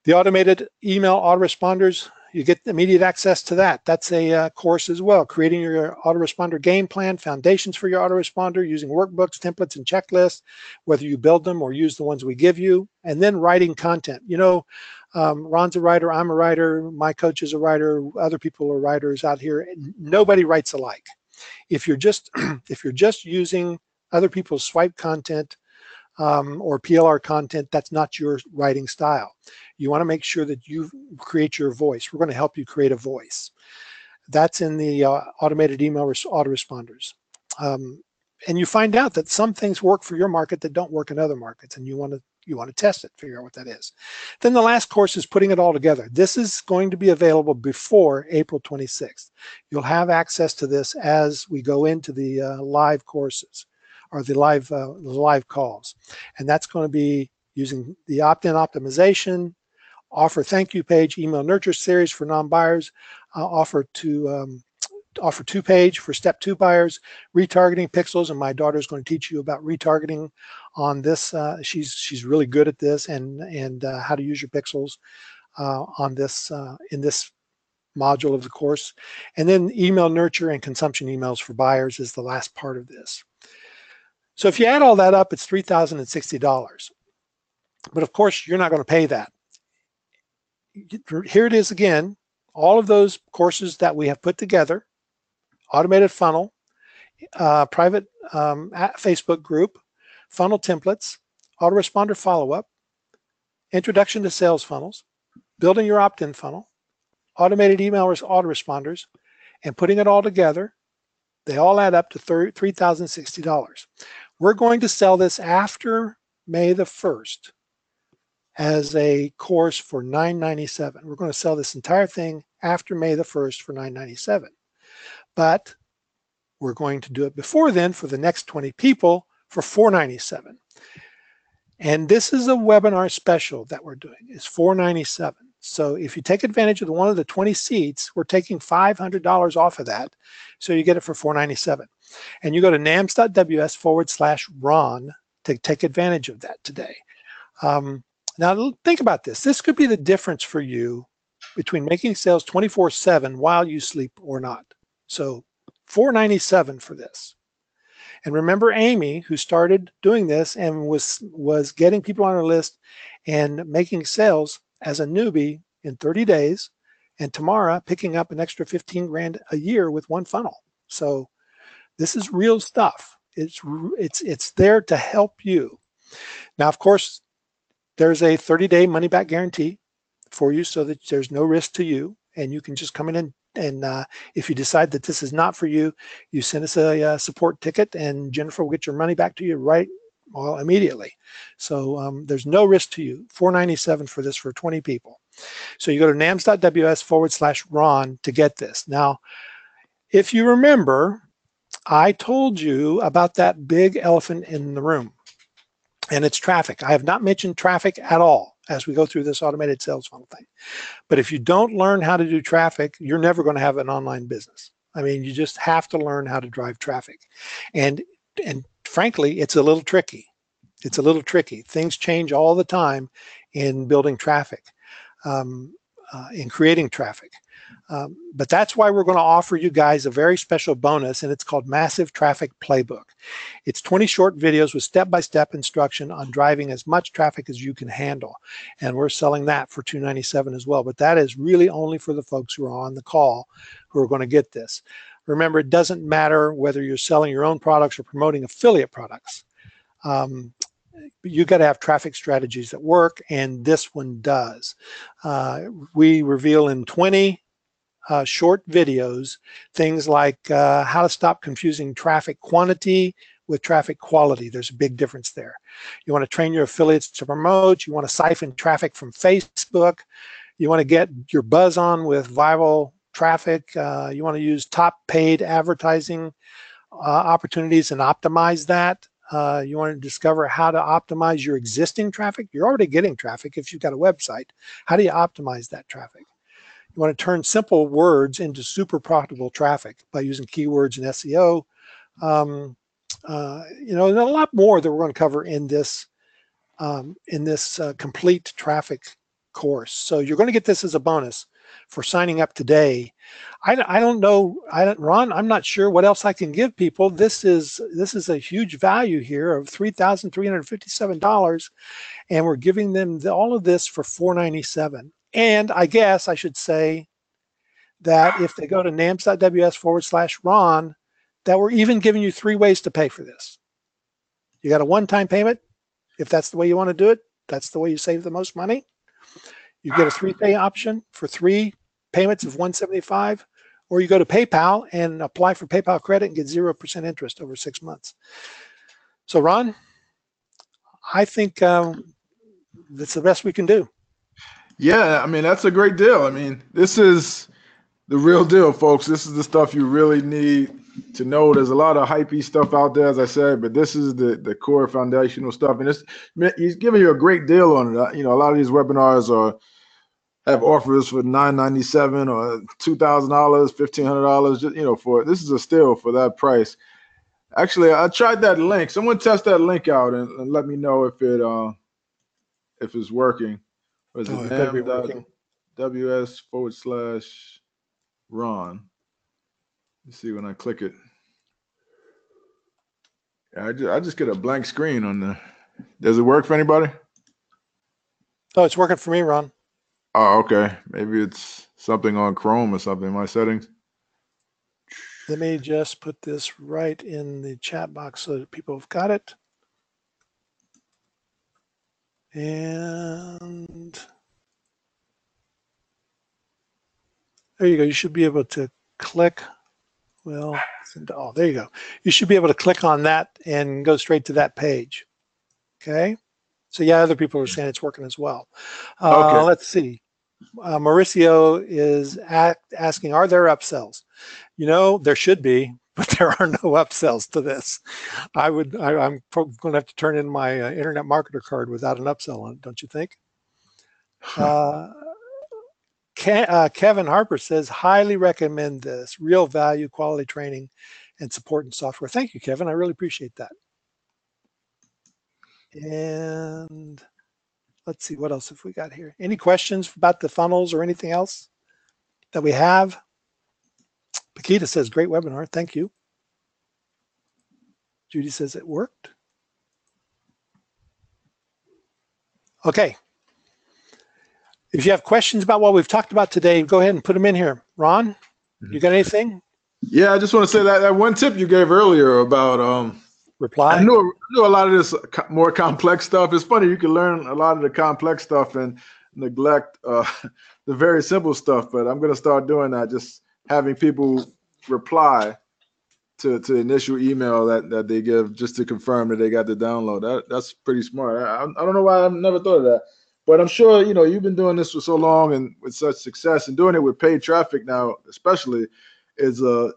The automated email autoresponders, you get immediate access to that. That's a course as well. Creating your autoresponder game plan, foundations for your autoresponder, using workbooks, templates, and checklists, whether you build them or use the ones we give you, and then writing content. You know, Ron's a writer, I'm a writer, my coach is a writer, other people are writers out here. Nobody writes alike. If you're just using other people's swipe content or PLR content, that's not your writing style. You want to make sure that you create your voice. We're going to help you create a voice. That's in the automated email autoresponders. And you find out that some things work for your market that don't work in other markets, and you want to You want to test it, figure out what that is. Then the last course is putting it all together. This is going to be available before April 26th. You'll have access to this as we go into the live courses or the live calls. And that's going to be using the opt-in optimization, offer thank you page, email nurture series for non-buyers, offer 2-page for step 2 buyers, retargeting pixels, and my daughter is going to teach you about retargeting on this. She's really good at this, and how to use your pixels on this in this module of the course. And then email nurture and consumption emails for buyers is the last part of this. So if you add all that up, it's $3,060. But of course, you're not going to pay that. Here it is again, all of those courses that we have put together: automated funnel, private Facebook group, funnel templates, autoresponder follow-up, introduction to sales funnels, building your opt-in funnel, automated email autoresponders, and putting it all together. They all add up to $3,060. We're going to sell this after May the 1st as a course for $997. We're going to sell this entire thing after May the 1st for $997. But we're going to do it before then for the next 20 people for $497. And this is a webinar special that we're doing. It's $497. So if you take advantage of one of the 20 seats, we're taking $500 off of that. So you get it for $497. And you go to nams.ws/Ron to take advantage of that today. Now think about this. This could be the difference for you between making sales 24/7 while you sleep or not. So $497 for this. And remember Amy, who started doing this and was getting people on her list and making sales as a newbie in 30 days, and Tamara picking up an extra 15 grand a year with one funnel. So this is real stuff. It's there to help you. Now, of course, there's a 30-day money-back guarantee for you so that there's no risk to you, and you can just come in and if you decide that this is not for you, you send us a support ticket, and Jennifer will get your money back to you immediately. So there's no risk to you. $497 for this for 20 people. So you go to nams.ws/Ron to get this. Now, if you remember, I told you about that big elephant in the room, and it's traffic. I have not mentioned traffic at all as we go through this automated sales funnel thing. But if you don't learn how to do traffic, you're never going to have an online business. I mean, you just have to learn how to drive traffic. And frankly, it's a little tricky. It's a little tricky. Things change all the time in building traffic, in creating traffic. But that's why we're going to offer you guys a very special bonus, and it's called Massive Traffic Playbook. It's 20 short videos with step-by-step instruction on driving as much traffic as you can handle. And we're selling that for $297 as well. But that is really only for the folks who are on the call who are going to get this. Remember, it doesn't matter whether you're selling your own products or promoting affiliate products. You got to have traffic strategies that work, and this one does. We reveal in 20 short videos things like how to stop confusing traffic quantity with traffic quality. There's a big difference there. You want to train your affiliates to promote. You want to siphon traffic from Facebook. You want to get your buzz on with viral traffic. You want to use top paid advertising opportunities and optimize that. You want to discover how to optimize your existing traffic. You're already getting traffic if you've got a website. How do you optimize that traffic? You want to turn simple words into super profitable traffic by using keywords and SEO. And a lot more that we're going to cover in this complete traffic course. So you're going to get this as a bonus for signing up today. I don't know, Ron, I'm not sure what else I can give people. This is a huge value here of $3,357, and we're giving them all of this for $497. And I guess I should say that if they go to nams.ws/Ron, that we're even giving you 3 ways to pay for this. You got a one-time payment. If that's the way you want to do it, that's the way you save the most money. You get a 3-pay option for 3 payments of $175, or you go to PayPal and apply for PayPal credit and get 0% interest over 6 months. So Ron, I think that's the best we can do. Yeah, I mean, that's a great deal. I mean, this is the real deal, folks. This is the stuff you really need to know. There's a lot of hypey stuff out there, as I said, but this is the core foundational stuff. And he's giving you a great deal on it. You know, a lot of these webinars have offers for $9.97 or $2,000, $1,500. Just, you know, for this is a steal for that price. Actually, I tried that link. Someone test that link out and let me know if it's working. What is it? It better be working. ws/Ron. Let's see when I click it. I just get a blank screen on the. Does it work for anybody? Oh, it's working for me, Ron. Oh, okay. Maybe it's something on Chrome or something in my settings. Let me just put this right in the chat box so that people have got it. And there you go. You should be able to click. Well, oh, there you go. You should be able to click on that and go straight to that page. Okay. So yeah, other people are saying it's working as well. Okay. Let's see. Mauricio is asking, are there upsells? You know, there should be, but there are no upsells to this. I'm going to have to turn in my internet marketer card without an upsell on it, don't you think? Kevin Harper says, highly recommend this. Real value, quality training, and support and software. Thank you, Kevin. I really appreciate that. And let's see, what else have we got here? Any questions about the funnels or anything else that we have? Paquita says, great webinar. Thank you. Judy says it worked. Okay. If you have questions about what we've talked about today, go ahead and put them in here. Ron, you got anything? Yeah, I just want to say that one tip you gave earlier about reply. I knew a lot of this more complex stuff. It's funny, you can learn a lot of the complex stuff and neglect the very simple stuff. But I'm going to start doing that, just having people reply to the initial email that they give just to confirm that they got the download. That's pretty smart. I don't know why I've never thought of that. But I'm sure, you know, you've been doing this for so long and with such success, and doing it with paid traffic now, especially, is you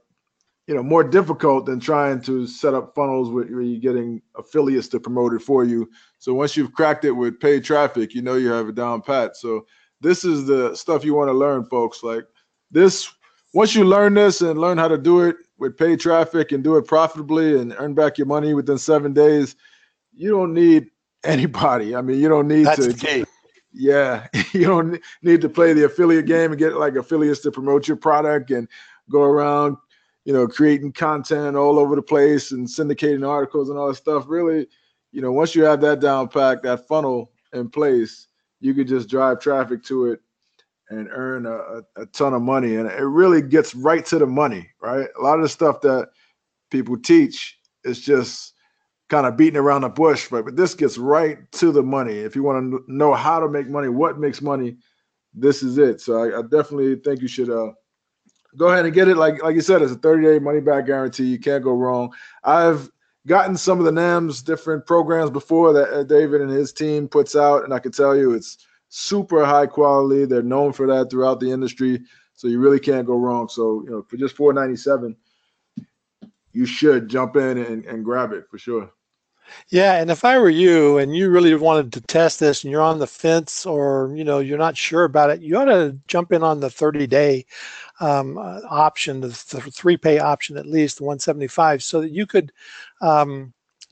know, more difficult than trying to set up funnels where you're getting affiliates to promote it for you. So once you've cracked it with paid traffic, you know you have it down pat. So this is the stuff you want to learn, folks. Like this, once you learn this and learn how to do it with paid traffic and do it profitably and earn back your money within 7 days, you don't need anybody. I mean, you don't need That's the key. Yeah, you don't need to play the affiliate game and get like affiliates to promote your product and go around, you know, creating content all over the place and syndicating articles and all that stuff. Really, you know, once you have that down packed, that funnel in place, you could just drive traffic to it and earn a ton of money. And it really gets right to the money, right? A lot of the stuff that people teach is just kind of beating around the bush, but this gets right to the money. If you want to know how to make money, what makes money, this is it. So I definitely think you should go ahead and get it. Like you said, it's a 30-day money-back guarantee. You can't go wrong. I've gotten some of the NAMS different programs before that David and his team puts out, and I can tell you it's super high quality. They're known for that throughout the industry, so you really can't go wrong. So, you know, for just $4.97, you should jump in and grab it for sure. Yeah, and if I were you and you really wanted to test this and you're on the fence, or you know you're not sure about it, you ought to jump in on the 30-day option, the 3-pay option, at least the 175, so that you could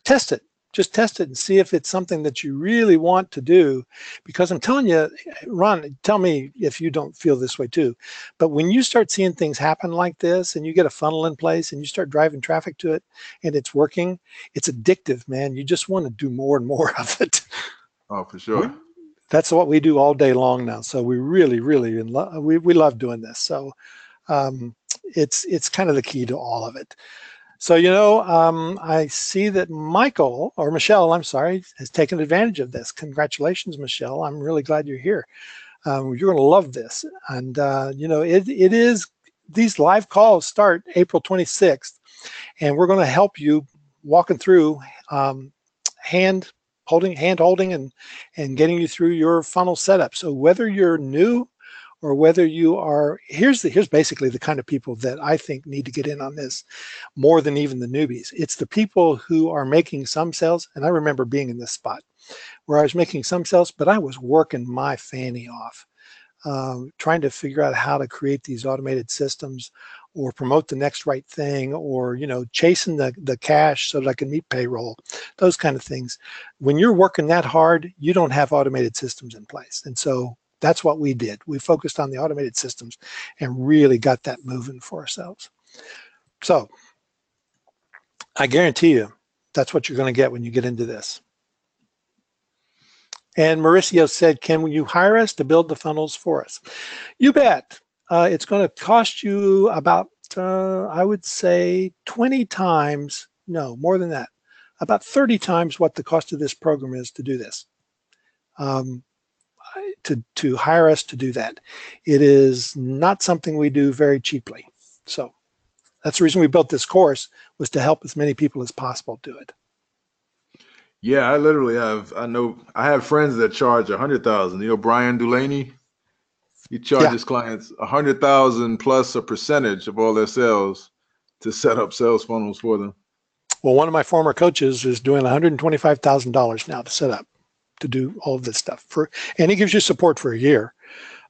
test it. Just test it and see if it's something that you really want to do. Because I'm telling you, Ron, tell me if you don't feel this way too. But when you start seeing things happen like this and you get a funnel in place and you start driving traffic to it and it's working, it's addictive, man. You just want to do more and more of it. Oh, for sure. That's what we do all day long now. So we really, really, we love doing this. So it's kind of the key to all of it. So, you know, I see that Michelle, I'm sorry, has taken advantage of this. Congratulations, Michelle. I'm really glad you're here. You're going to love this. And, you know, it is, these live calls start April 26th, and we're going to help you walking through hand hand holding and getting you through your funnel setup. So whether you're new or whether you are, here's basically the kind of people that I think need to get in on this more than even the newbies. It's the people who are making some sales, and I remember being in this spot where I was making some sales, but I was working my fanny off, trying to figure out how to create these automated systems or promote the next right thing, or chasing the cash so that I can meet payroll, those kind of things. When you're working that hard, you don't have automated systems in place. And so that's what we did. We focused on the automated systems and really got that moving for ourselves. So I guarantee you that's what you're going to get when you get into this. And Mauricio said, can you hire us to build the funnels for us? You bet. It's going to cost you about, I would say 20 times, no, more than that, about 30 times what the cost of this program is to do this, to hire us to do that. It is not something we do very cheaply. So that's the reason we built this course, was to help as many people as possible do it. Yeah, I literally I have friends that charge 100,000. Brian Dulaney, he charges clients 100,000 plus a percentage of all their sales to set up sales funnels for them. Well, one of my former coaches is doing $125,000 now to set up, to do all of this stuff and he gives you support for a year.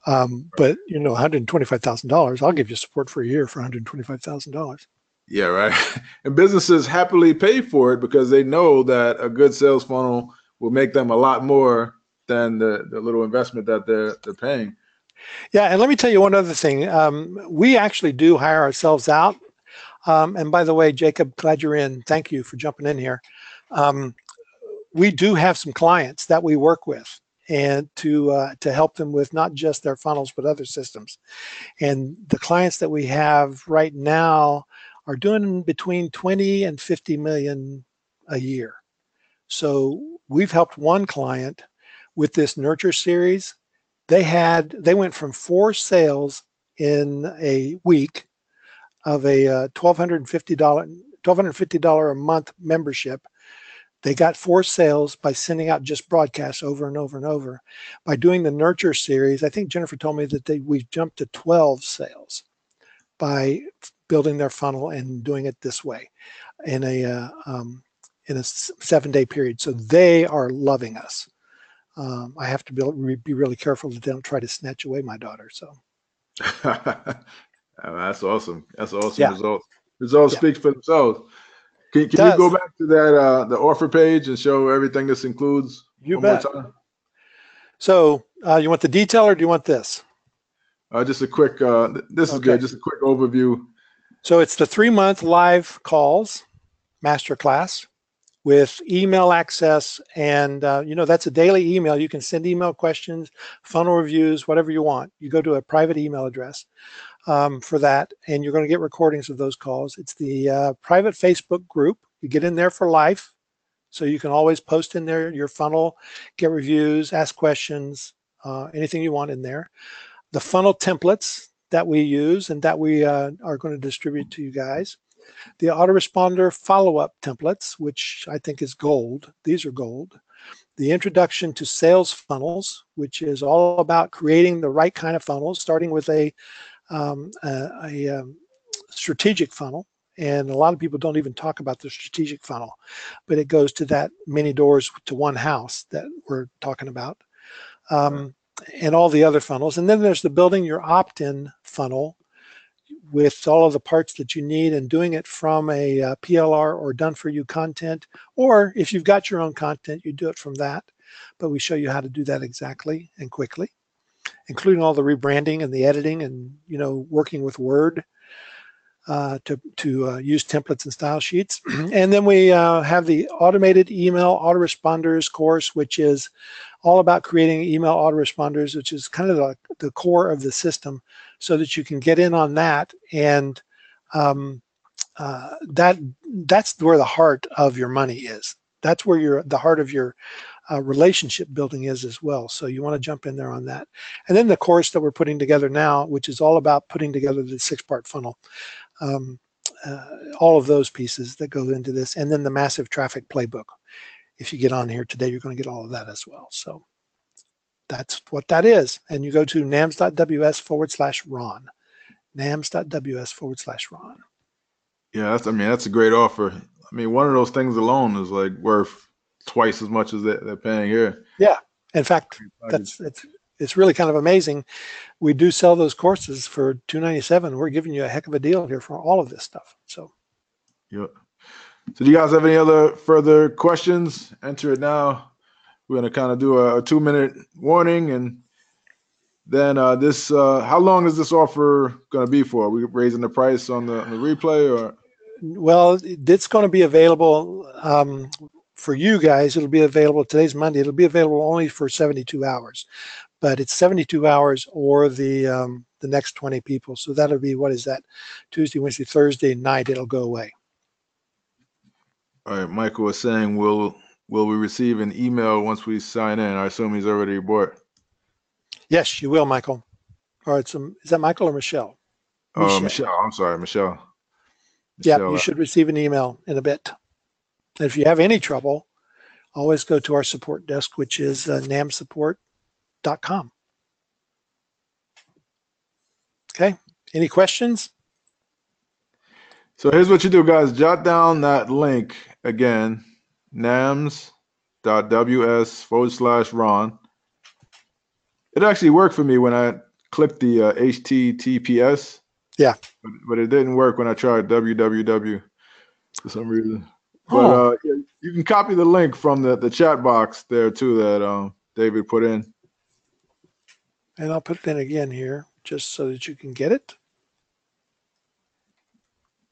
But $125,000, I'll give you support for a year for $125,000. Yeah, right. And businesses happily pay for it because they know that a good sales funnel will make them a lot more than the little investment that they're paying. Yeah, and let me tell you one other thing. We actually do hire ourselves out. And by the way, Jacob, glad you're in. Thank you for jumping in here. We do have some clients that we work with, and to help them with not just their funnels but other systems. And the clients that we have right now are doing between 20 and 50 million a year. So we've helped one client with this nurture series. They went from 4 sales in a week of a $1,250 a month membership. They got 4 sales by sending out just broadcasts over and over and over. By doing the nurture series, I think Jennifer told me that we jumped to 12 sales by building their funnel and doing it this way in a 7-day period. So they are loving us. I have to be really careful that they don't try to snatch away my daughter. So that's awesome. That's awesome. Yeah. Results speak for themselves. Can you go back to that the offer page and show everything this includes? You bet. More time? So you want the detail or do you want this? Just a quick. This is good. Just a quick overview. So it's the 3-month live calls masterclass with email access, and that's a daily email. You can send email questions, funnel reviews, whatever you want. You go to a private email address for that, and you're going to get recordings of those calls. It's the private Facebook group. You get in there for life, so you can always post in there your funnel, get reviews, ask questions, anything you want in there. The funnel templates that we use and that we are going to distribute to you guys. The autoresponder follow-up templates, which I think is gold. These are gold. The introduction to sales funnels, which is all about creating the right kind of funnels, starting with a strategic funnel. And a lot of people don't even talk about the strategic funnel, but it goes to that many doors to one house that we're talking about. And all the other funnels. And then there's the building your opt-in funnel with all of the parts that you need and doing it from a PLR or done-for-you content. Or if you've got your own content, you do it from that. But we show you how to do that exactly and quickly, including all the rebranding and the editing and, working with Word to use templates and style sheets. And then we have the automated email autoresponders course, which is all about creating email autoresponders, which is kind of the core of the system, so that you can get in on that. And that's where the heart of your money is. That's where the heart of your relationship building is as well. So you want to jump in there on that. And then the course that we're putting together now, which is all about putting together the 6-part funnel. All of those pieces that go into this, and then the massive traffic playbook. if you get on here today, you're going to get all of that as well. So that's what that is. And you go to nams.ws/Ron. nams.ws/Ron. Yeah, that's a great offer. I mean, one of those things alone is like worth twice as much as they're paying here. Yeah. In fact, it's really kind of amazing. We do sell those courses for $297. We're giving you a heck of a deal here for all of this stuff. So, yep. So do you guys have any other further questions? Enter it now. We're going to kind of do a 2-minute warning, and then how long is this offer going to be for? Are we raising the price on the replay, or? Well, it's going to be available for you guys. It'll be available. Today's Monday. It'll be available only for 72 hours, but it's 72 hours or the next 20 people. So that'll be, what is that? Tuesday, Wednesday, Thursday night. It'll go away. All right. Michael was saying, will we receive an email once we sign in? I assume he's already bought. Yes, you will, Michael. All right. So is that Michael or Michelle? Michelle. I'm sorry, Michelle. Yeah, you should receive an email in a bit. And if you have any trouble, always go to our support desk, which is namsupport.com. Okay. Any questions? So here's what you do, guys. Jot down that link again, nams.ws/Ron. It actually worked for me when I clicked the HTTPS. Yeah. But it didn't work when I tried www for some reason. But you can copy the link from the chat box there too that David put in. And I'll put it in again here just so that you can get it.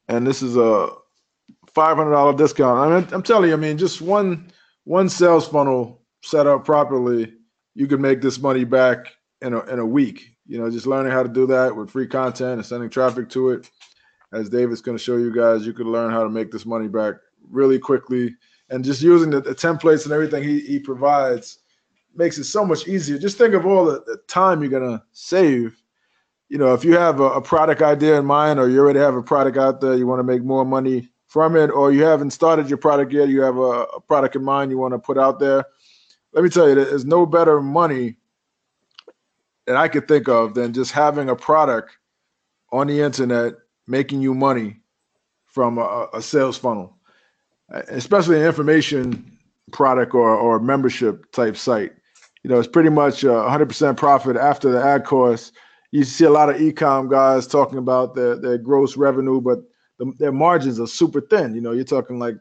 And this is a $500 discount. I mean, I'm telling you, I mean, just one sales funnel set up properly, you could make this money back in a week. You know, just learning how to do that with free content and sending traffic to it. As David's going to show you guys, you could learn how to make this money back really quickly. And just using the templates and everything he provides makes it so much easier. Just think of all the time you're going to save. You know, if you have a product idea in mind, or you already have a product out there, you want to make more money from it, or you haven't started your product yet, you have a product in mind you want to put out there. Let me tell you, there's no better money that I could think of than just having a product on the internet making you money from a sales funnel, especially an information product or membership type site. You know, it's pretty much 100% profit after the ad cost. You see a lot of e-com guys talking about their gross revenue, but their margins are super thin. You know, you're talking like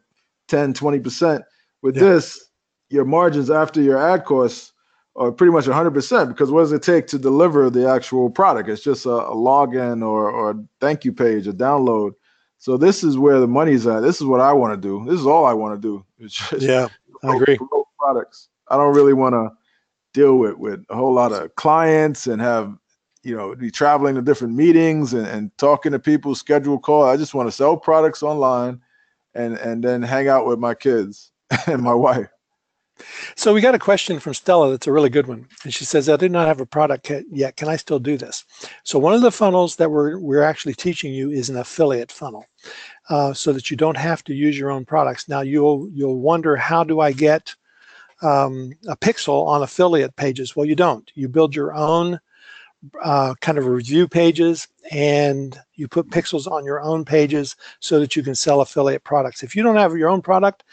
10, 20%. With this, your margins after your ad costs are pretty much 100%, because what does it take to deliver the actual product? It's just a login or a thank you page, a download. So this is where the money's at. This is what I want to do. This is all I want to do. It's just I agree. promote products. I don't really want to deal with a whole lot of clients and have, you know, be traveling to different meetings and talking to people, schedule calls. I just want to sell products online and then hang out with my kids and my wife. So we got a question from Stella that's a really good one. And she says, I do not have a product yet. Can I still do this? So one of the funnels that we're actually teaching you is an affiliate funnel, so that you don't have to use your own products. Now you'll wonder, how do I get a pixel on affiliate pages? Well, you don't. You build your own kind of review pages, and you put pixels on your own pages so that you can sell affiliate products. If you don't have your own product,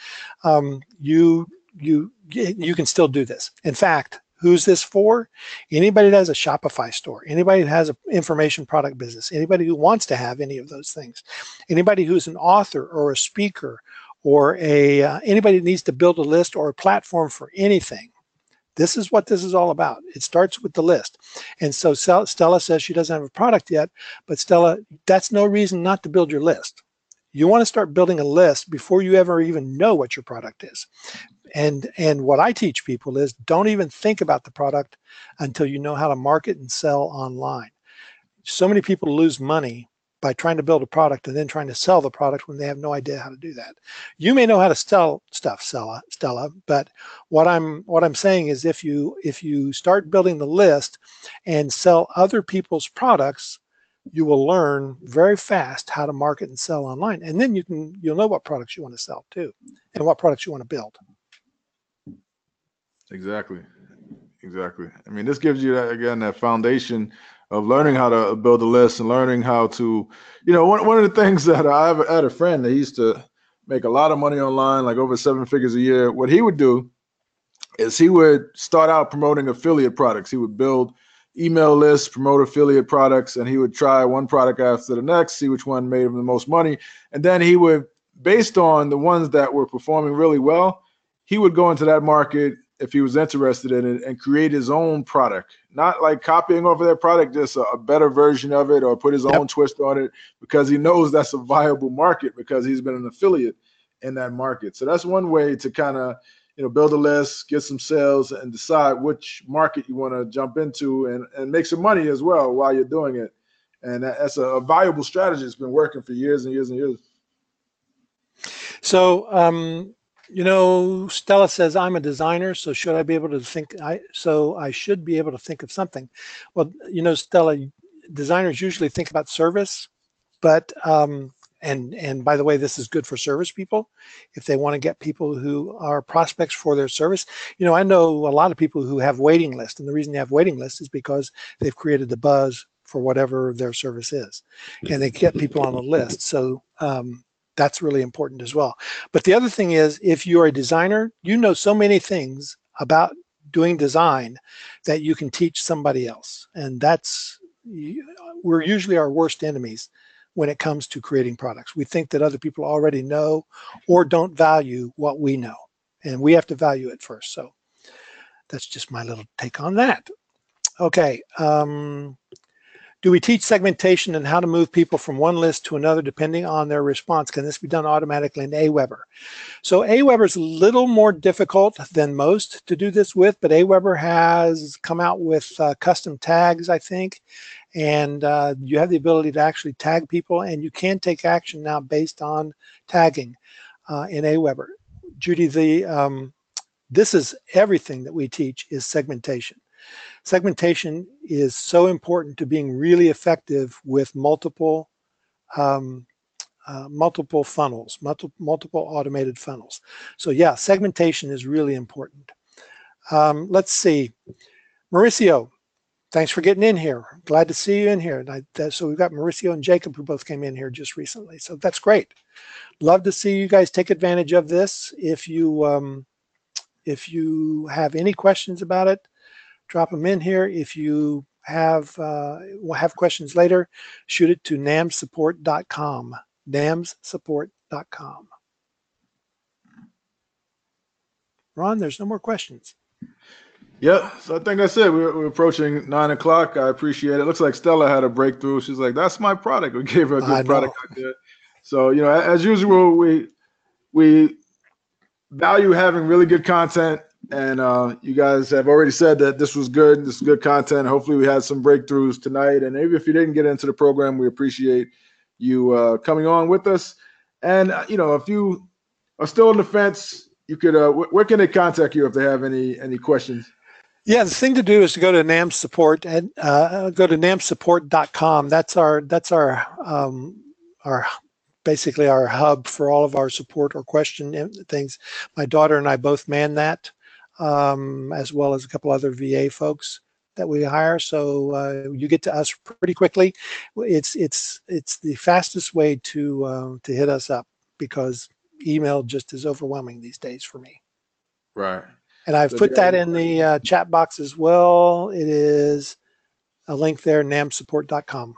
you can still do this. In fact, who's this for? Anybody that has a Shopify store, anybody that has an information product business, anybody who wants to have any of those things, anybody who's an author or a speaker, or anybody that needs to build a list or a platform for anything. This is what this is all about. It starts with the list. And so Stella says she doesn't have a product yet, but Stella, that's no reason not to build your list. You want to start building a list before you ever even know what your product is. And what I teach people is, don't even think about the product until you know how to market and sell online. So many people lose money by trying to build a product and then trying to sell the product when they have no idea how to do that. You may know how to sell stuff, Stella, but what I'm saying is, if you start building the list and sell other people's products, you will learn very fast how to market and sell online, and then you'll know what products you want to sell too, and what products you want to build. Exactly. Exactly. I mean, this gives you that, again, that foundation of learning how to build a list and learning how to, one of the things that I had a friend that used to make a lot of money online, like over 7 figures a year. What he would do is he would start out promoting affiliate products. He would build email lists, promote affiliate products, and he would try one product after the next, see which one made him the most money. And then he would, based on the ones that were performing really well, he would go into that market if he was interested in it and create his own product, not like copying over their product, just a better version of it, or put his own twist on it, because he knows that's a viable market because he's been an affiliate in that market. So that's one way to kind of, build a list, get some sales, and decide which market you want to jump into, and make some money as well while you're doing it. And that's a valuable strategy. It's been working for years and years and years. So, Stella says, I'm a designer, so should I be able to think? I should be able to think of something. Well, Stella, designers usually think about service, but and by the way, this is good for service people if they want to get people who are prospects for their service. I know a lot of people who have waiting lists, and the reason they have waiting lists is because they've created the buzz for whatever their service is, and they get people on a list. So that's really important as well. But the other thing is, if you're a designer, you know so many things about doing design that you can teach somebody else, and we're usually our worst enemies when it comes to creating products. We think that other people already know or don't value what we know, and we have to value it first. So that's just my little take on that. Okay. Do we teach segmentation and how to move people from one list to another depending on their response? Can this be done automatically in Aweber? So Aweber is a little more difficult than most to do this with, but Aweber has come out with custom tags, I think, and you have the ability to actually tag people, and you can take action now based on tagging in Aweber. Judy, this is everything that we teach is segmentation. Segmentation is so important to being really effective with multiple funnels, multiple automated funnels. So yeah, segmentation is really important. Let's see, Mauricio, thanks for getting in here. Glad to see you in here. So we've got Mauricio and Jacob who both came in here just recently. So that's great. Love to see you guys take advantage of this. If you have any questions about it, drop them in here. If you have questions later, shoot it to namsupport.com. namsupport.com. Ron, there's no more questions. Yeah, so I think that's it. We're approaching 9 o'clock. I appreciate it. Looks like Stella had a breakthrough. She's like, "That's my product." We gave her a good product idea. So as usual, we value having really good content. And you guys have already said that this was good. This is good content. Hopefully we had some breakthroughs tonight. And maybe if you didn't get into the program, we appreciate you coming on with us. And, if you are still on the fence, you could, where can they contact you if they have any questions? Yeah, the thing to do is to go to NAMS support and go to namsupport.com. That's our basically our hub for all of our support or question things. My daughter and I both man that. As well as a couple other VA folks that we hire. So you get to us pretty quickly. It's the fastest way to hit us up, because email just is overwhelming these days for me. Right. And I've put that in the chat box as well. It is a link there, namsupport.com.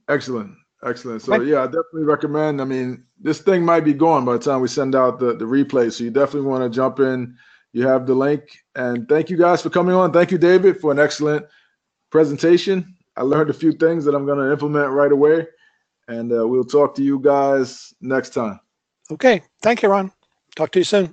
Excellent. Excellent. So yeah, I definitely recommend. I mean, this thing might be gone by the time we send out the replay. So you definitely want to jump in. You have the link. And thank you guys for coming on. Thank you, David, for an excellent presentation. I learned a few things that I'm going to implement right away. And we'll talk to you guys next time. Okay. Thank you, Ron. Talk to you soon.